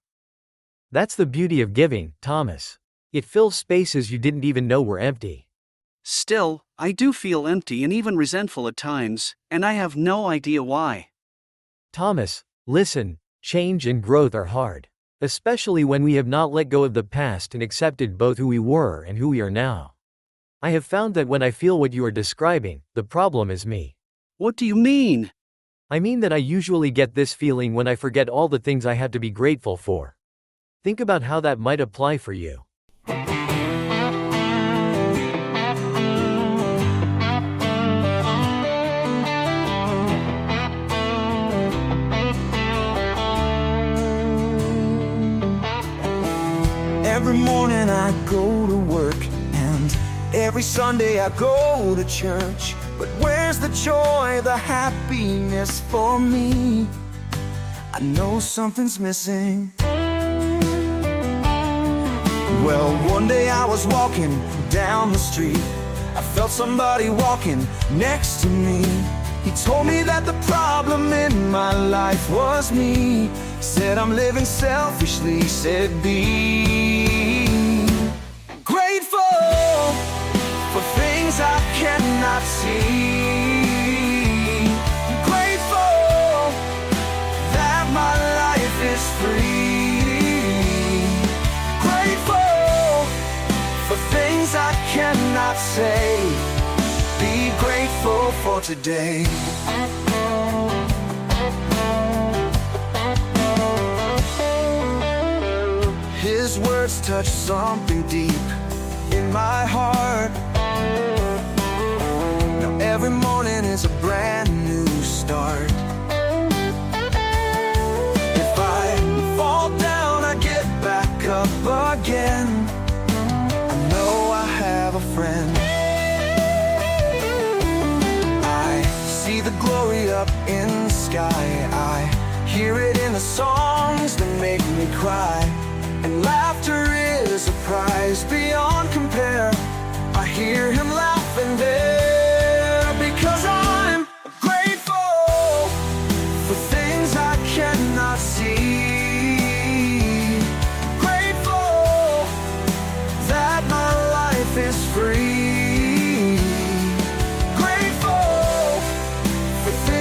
That's the beauty of giving, Thomas. It fills spaces you didn't even know were empty. Still, I do feel empty and even resentful at times, and I have no idea why. Thomas, listen, change and growth are hard. Especially when we have not let go of the past and accepted both who we were and who we are now. I have found that when I feel what you are describing, the problem is me. What do you mean? I mean that I usually get this feeling when I forget all the things I have to be grateful for. Think about how that might apply for you. Every morning I go to work, and every Sunday I go to church. But where's the joy, the happiness for me? I know something's missing. Well, one day I was walking down the street. I felt somebody walking next to me. He told me that the problem in my life was me. Said I'm living selfishly, said be grateful for things I cannot see. Grateful that my life is free. Grateful for things I cannot say. Be grateful for today. His words touch something deep in my heart. Now every morning is a brand new start. If I fall down, I get back up again. I know I have a friend. I see the glory up in the sky. I hear it in the songs that make me cry. And laughter is a prize beyond compare. I hear him laughing there because I'm grateful for things I cannot see. Grateful that my life is free. Grateful for things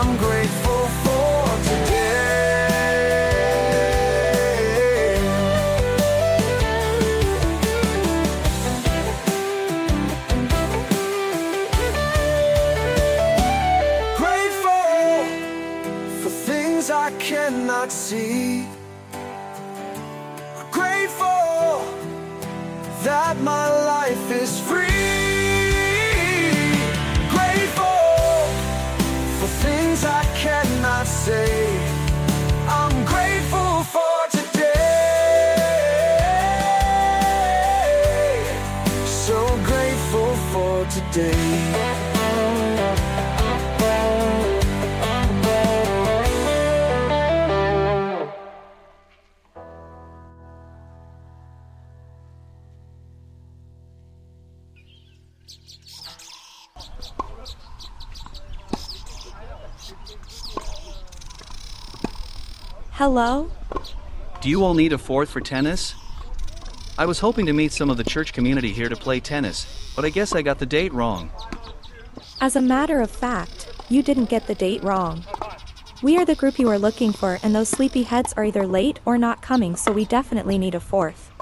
I'm grateful for today. Grateful for things I cannot see. Grateful that my life is free. Grateful for things I cannot say. I'm grateful for today. So grateful for today. Hello? Do you all need a fourth for tennis? I was hoping to meet some of the church community here to play tennis, but I guess I got the date wrong. As a matter of fact, you didn't get the date wrong. We are the group you are looking for, and those sleepyheads are either late or not coming, so we definitely need a fourth.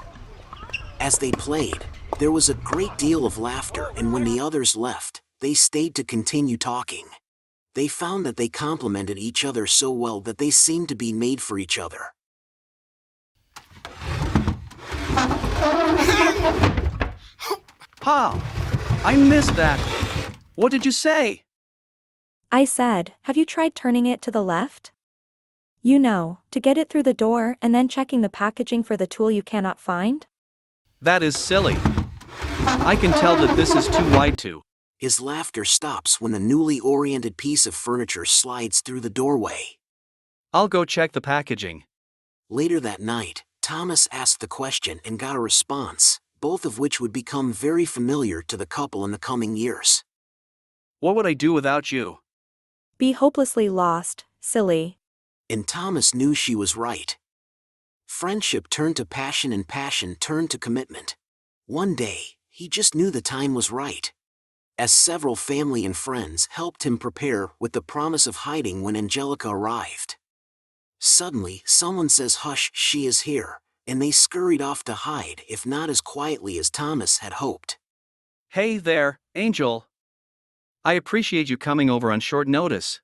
As they played, there was a great deal of laughter, and when the others left, they stayed to continue talking. They found that they complemented each other so well that they seemed to be made for each other. How? I missed that. What did you say? I said, have you tried turning it to the left? You know, to get it through the door and then checking the packaging for the tool you cannot find? That is silly. I can tell that this is too wide to. His laughter stops when the newly oriented piece of furniture slides through the doorway. I'll go check the packaging. Later that night, Thomas asked the question and got a response, both of which would become very familiar to the couple in the coming years. What would I do without you? Be hopelessly lost, silly. And Thomas knew she was right. Friendship turned to passion and passion turned to commitment. One day, he just knew the time was right. As several family and friends helped him prepare with the promise of hiding when Angelica arrived. Suddenly, someone says, "Hush, she is here," and they scurried off to hide, if not as quietly as Thomas had hoped. Hey there, Angel. I appreciate you coming over on short notice.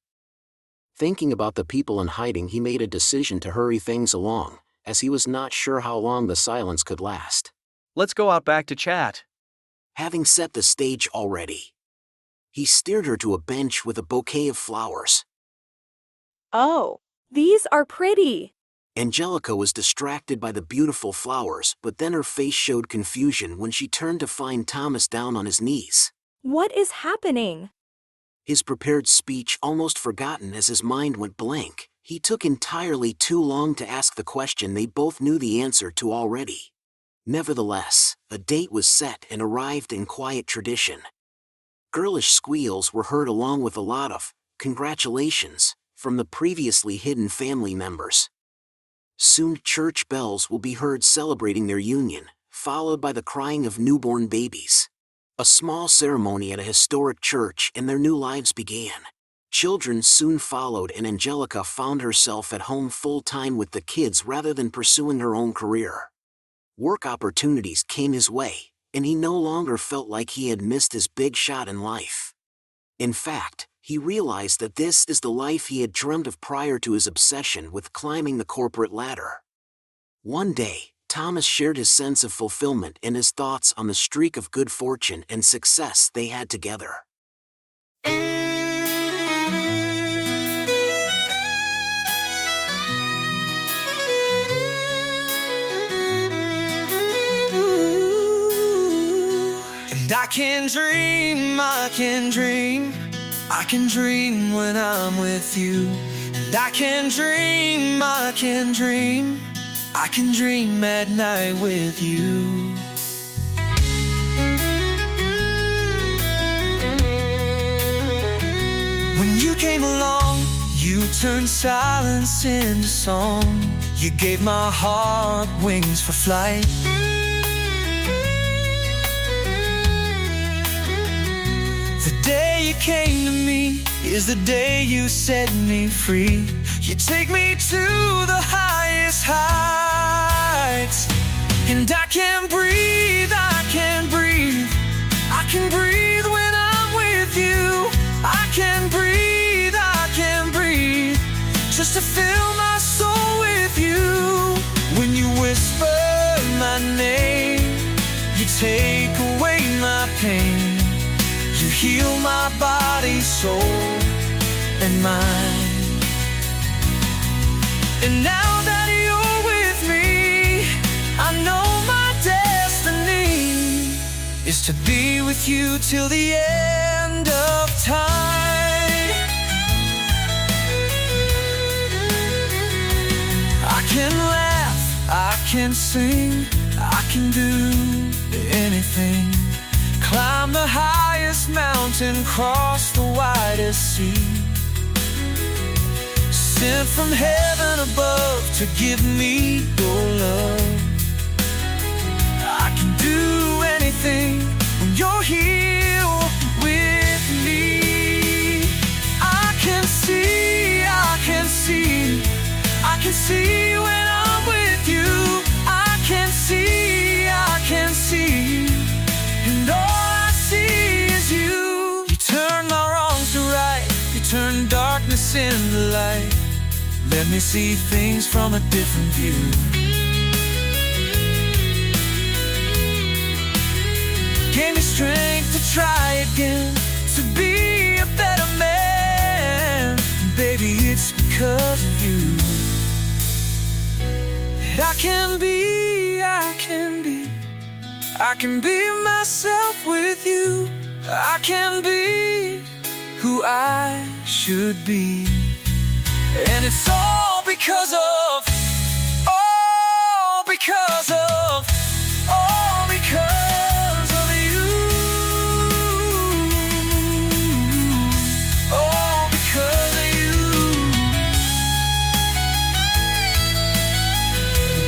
Thinking about the people in hiding, he made a decision to hurry things along, as he was not sure how long the silence could last. Let's go out back to chat. Having set the stage already, he steered her to a bench with a bouquet of flowers. Oh, these are pretty. Angelica was distracted by the beautiful flowers, but then her face showed confusion when she turned to find Thomas down on his knees. What is happening? His prepared speech almost forgotten as his mind went blank. He took entirely too long to ask the question they both knew the answer to already. Nevertheless, a date was set and arrived in quiet tradition. Girlish squeals were heard along with a lot of "congratulations" from the previously hidden family members. Soon church bells will be heard celebrating their union, followed by the crying of newborn babies. A small ceremony at a historic church and their new lives began. Children soon followed, and Angelica found herself at home full-time with the kids rather than pursuing her own career. Work opportunities came his way, and he no longer felt like he had missed his big shot in life. In fact, he realized that this is the life he had dreamed of prior to his obsession with climbing the corporate ladder. One day, Thomas shared his sense of fulfillment and his thoughts on the streak of good fortune and success they had together. And I can dream, I can dream, I can dream when I'm with you. And I can dream, I can dream, I can dream at night with you. When you came along, you turned silence into song. You gave my heart wings for flight. The day you came to me is the day you set me free. You take me to the highest heights, and I can breathe, I can breathe. I can breathe when I'm with you. I can breathe, I can breathe, just to fill my soul with you. When you whisper my name, you take away my pain. You heal my body, soul, and mind. And now that you're with me, I know my destiny is to be with you till the end of time. I can laugh, I can sing, I can do anything. Climb the highest mountain, cross the widest sea. Sent from heaven above to give me your love. I can do anything when you're here with me. I can see, I can see, I can see when I'm with you. I can see, I can see, and all I see is you. You turn my wrongs to right, you turn darkness into light. Let me see things from a different view. Gave me strength to try again, to be a better man. Baby, it's because of you that I can be, I can be, I can be myself with you. I can be who I should be. And it's all because of, all because of, all because of you. All because of you.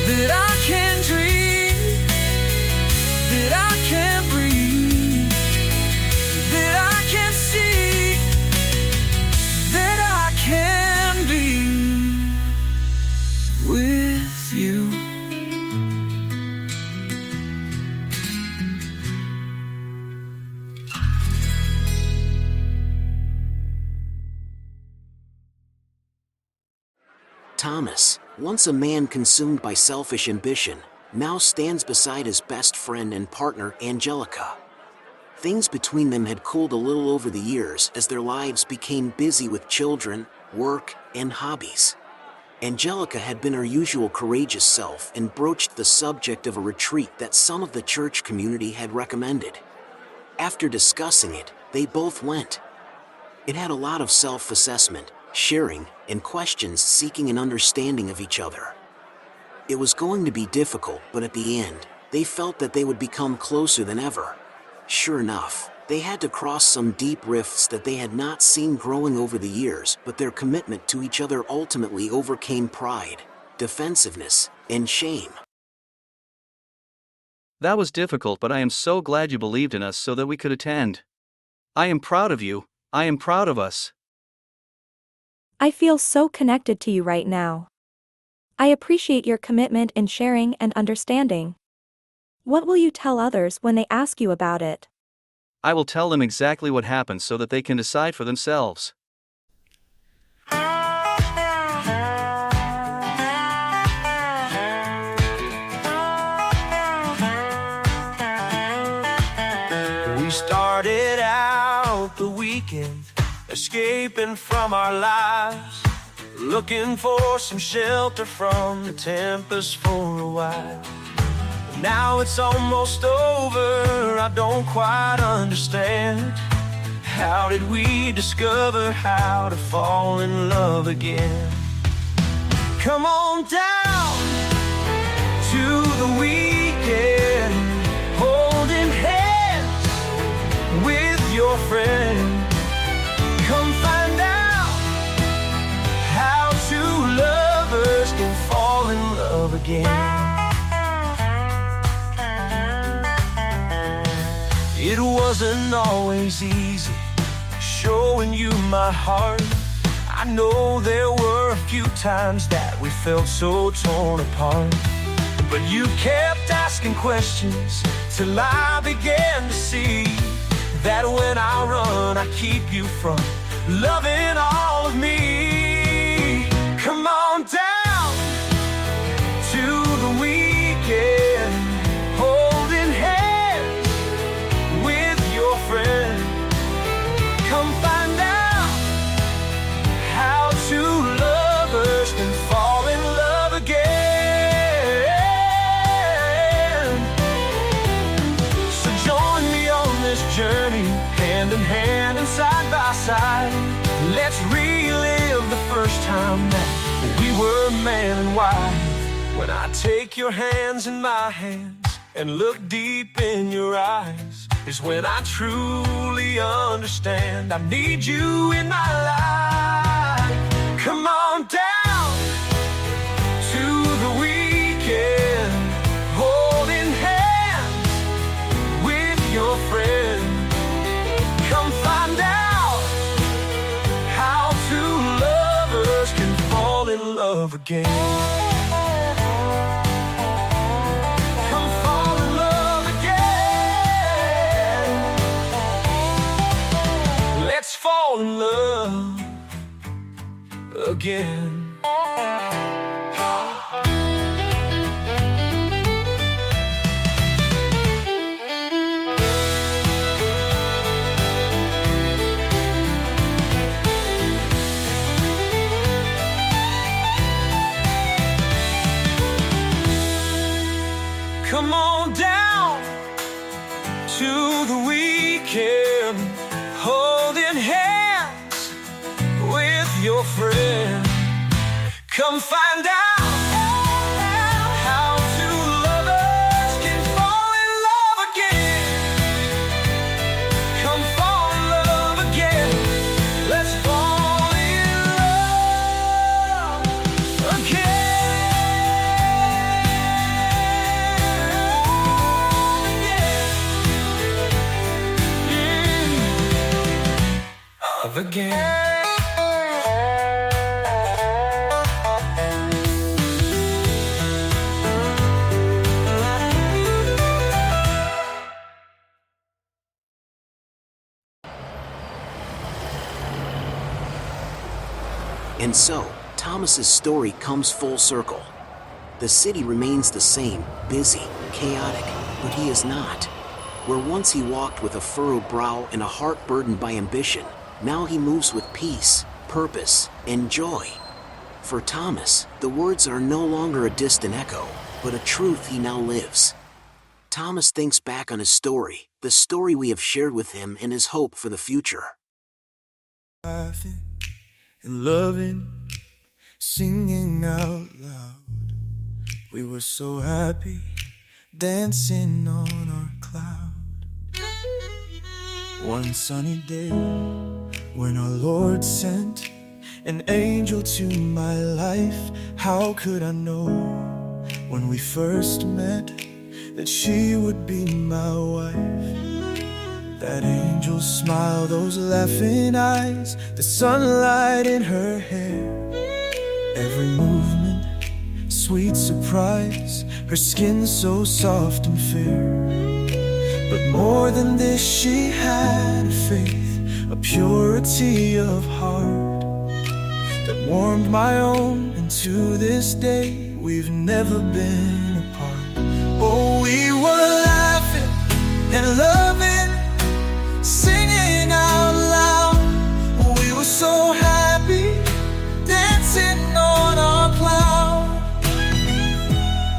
That I can dream, that I can breathe, that I can see, that I can be with you. Thomas, once a man consumed by selfish ambition, now stands beside his best friend and partner, Angelica. Things between them had cooled a little over the years as their lives became busy with children, work, and hobbies. Angelica had been her usual courageous self and broached the subject of a retreat that some of the church community had recommended. After discussing it, they both went. It had a lot of self-assessment, sharing, and questions seeking an understanding of each other. It was going to be difficult, but at the end, they felt that they would become closer than ever. Sure enough, they had to cross some deep rifts that they had not seen growing over the years, but their commitment to each other ultimately overcame pride, defensiveness, and shame. That was difficult, but I am so glad you believed in us so that we could attend. I am proud of you. I am proud of us. I feel so connected to you right now. I appreciate your commitment in sharing and understanding. What will you tell others when they ask you about it? I will tell them exactly what happened so that they can decide for themselves. We started out the weekend, escaping from our lives, looking for some shelter from the tempest for a while. Now it's almost over, I don't quite understand. How did we discover how to fall in love again? Come on down to the weekend, holding hands with your friend. Come find out how two lovers can fall in love again. It wasn't always easy, showing you my heart. I know there were a few times that we felt so torn apart, but you kept asking questions till I began to see that when I run, I keep you from loving all of me. Come on down to the weekend, holding hands with your friend. Come find out how two lovers can fall in love again. So join me on this journey, hand in hand and side by side. Let's relive the first time that we were man and wife. When I take your hands in my hands and look deep in your eyes, is when I truly understand I need you in my life. Come on down to the weekend, holding hands with your friend. Come find out how two lovers can fall in love again. Come fall in love again. Let's fall in love again. Come on down to the weekend, holding hands with your friend. Come find out how two lovers can fall in love again. Come fall in love again. Let's fall in love again. Again. And so, Thomas's story comes full circle. The city remains the same, busy, chaotic, but he is not. Where once he walked with a furrowed brow and a heart burdened by ambition, now he moves with peace, purpose, and joy. For Thomas, the words are no longer a distant echo, but a truth he now lives. Thomas thinks back on his story, the story we have shared with him, and his hope for the future. Laughing and loving, singing out loud. We were so happy, dancing on our cloud. One sunny day, when our Lord sent an angel to my life, how could I know when we first met that she would be my wife? That angel's smile, those laughing eyes, the sunlight in her hair, every movement, sweet surprise, her skin so soft and fair. But more than this, she had a faith, a purity of heart that warmed my own, and to this day we've never been apart. Oh, we were laughing and loving, singing out loud. We were so happy, dancing on our cloud.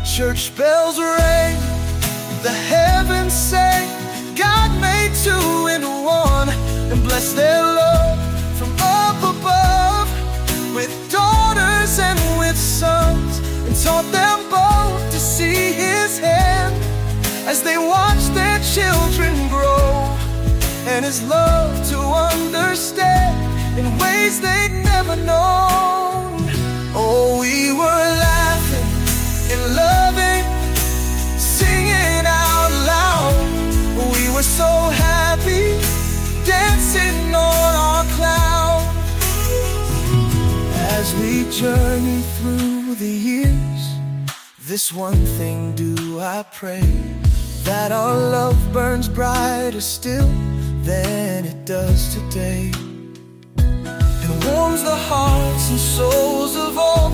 Church bells rang, the heavens sang, God made two in one, and blessed their love from up above, with daughters and with sons, and taught them both to see His hand as they watched their children grow, and His love to understand in ways they'd never known. Oh, we were laughing and loving, singing out loud. We were so happy, dancing on our journey through the years, this one thing do I pray, that our love burns brighter still than it does today, and warms the hearts and souls of all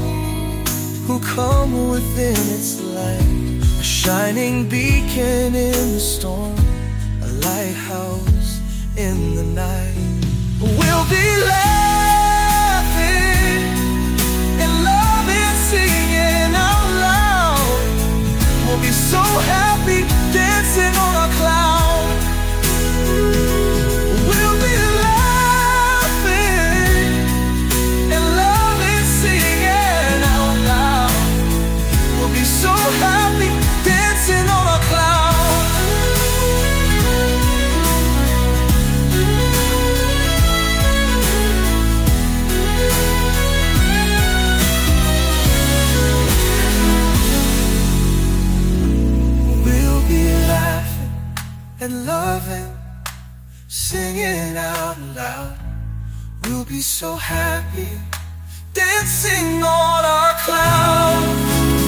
who come within its light. A shining beacon in the storm, a lighthouse in the night. We'll be laughing and loving, singing out loud. We'll be so happy, dancing on a cloud. We'll be laughing and loving, singing out loud. We'll be so happy, dancing on a cloud. And loving, singing out loud. We'll be so happy, dancing on our cloud.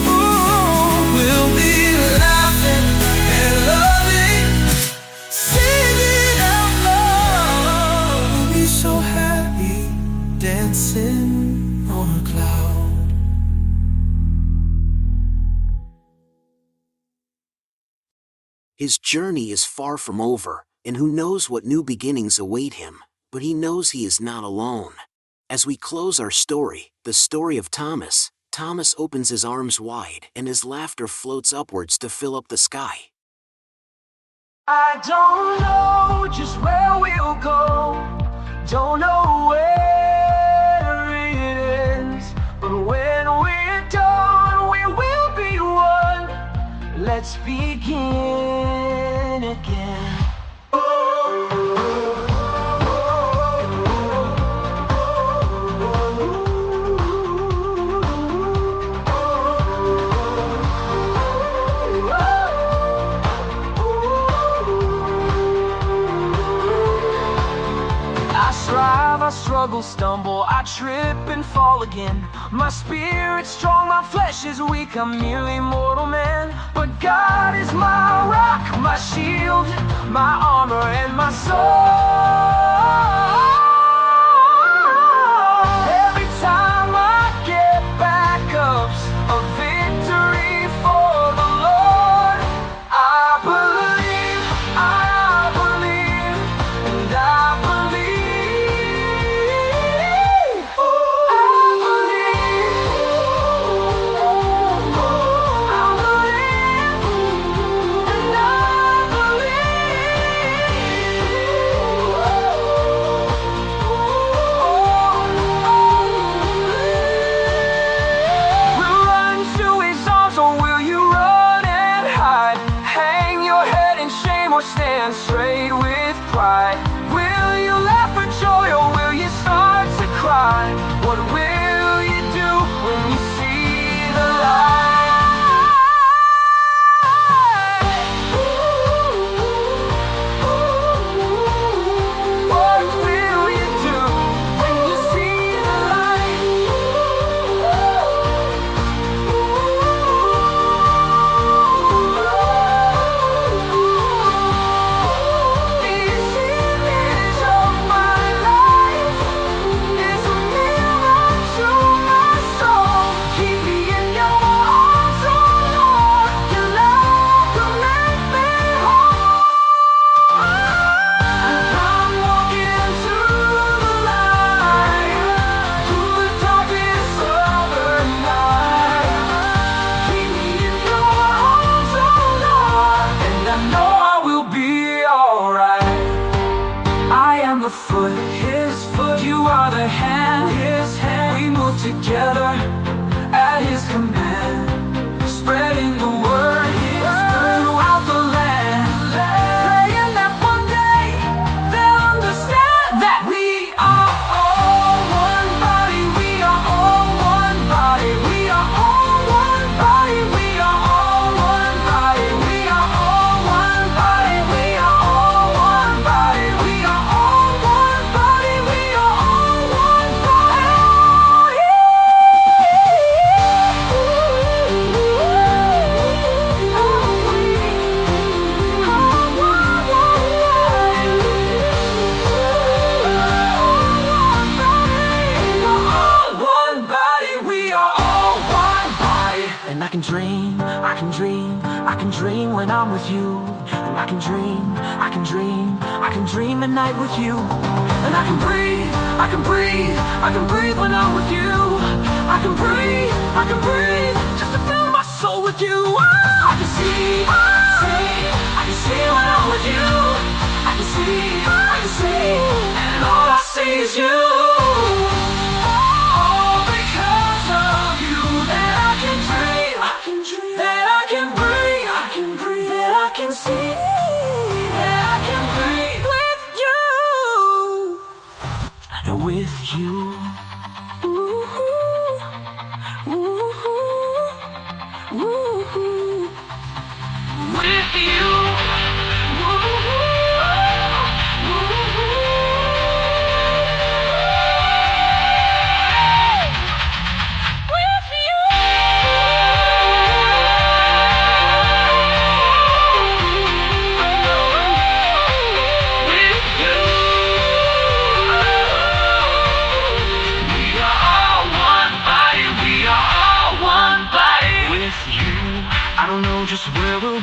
Ooh, we'll be laughing and loving, singing out loud. We'll be so happy, dancing on a cloud. His journey is far from over, and who knows what new beginnings await him, but he knows he is not alone. As we close our story, the story of Thomas, Thomas opens his arms wide and his laughter floats upwards to fill up the sky. I don't know just where we'll go, don't know where it ends, but when we're done, we will be one. Let's begin again. I struggle, stumble, I trip and fall again. My spirit's strong, my flesh is weak, I'm merely mortal man. But God is my rock, my shield, my armor and my soul. Every time I get back up, a victory for the Lord. I believe, and I believe. Stand straight with pride. Will you laugh for joy or will you start to cry? What will you do when you see the light? What will you do when you see the light? Foot, his foot, you are the hand, his hand. We move together at his command, spreading the word, his word throughout the land, praying that one day they'll understand that we are all one body, we are all one body, we are all one body, we are all one body, we are all one body, we are all one body, we are all one body, we are all one body. can dream, I can dream, I can dream when I'm with you. And I can dream, I can dream, I can dream at night with you. And I can breathe, I can breathe, I can breathe when I'm with you. I can breathe, I can breathe, just to fill my soul with you. I can see, I can see when I'm with you. I can see, and all I see is you. Oh, because of you, that I can dream, that I can breathe, that I can see, that I can breathe with you, and with you. Ooh, ooh, ooh, ooh. With you. I don't know just where we'll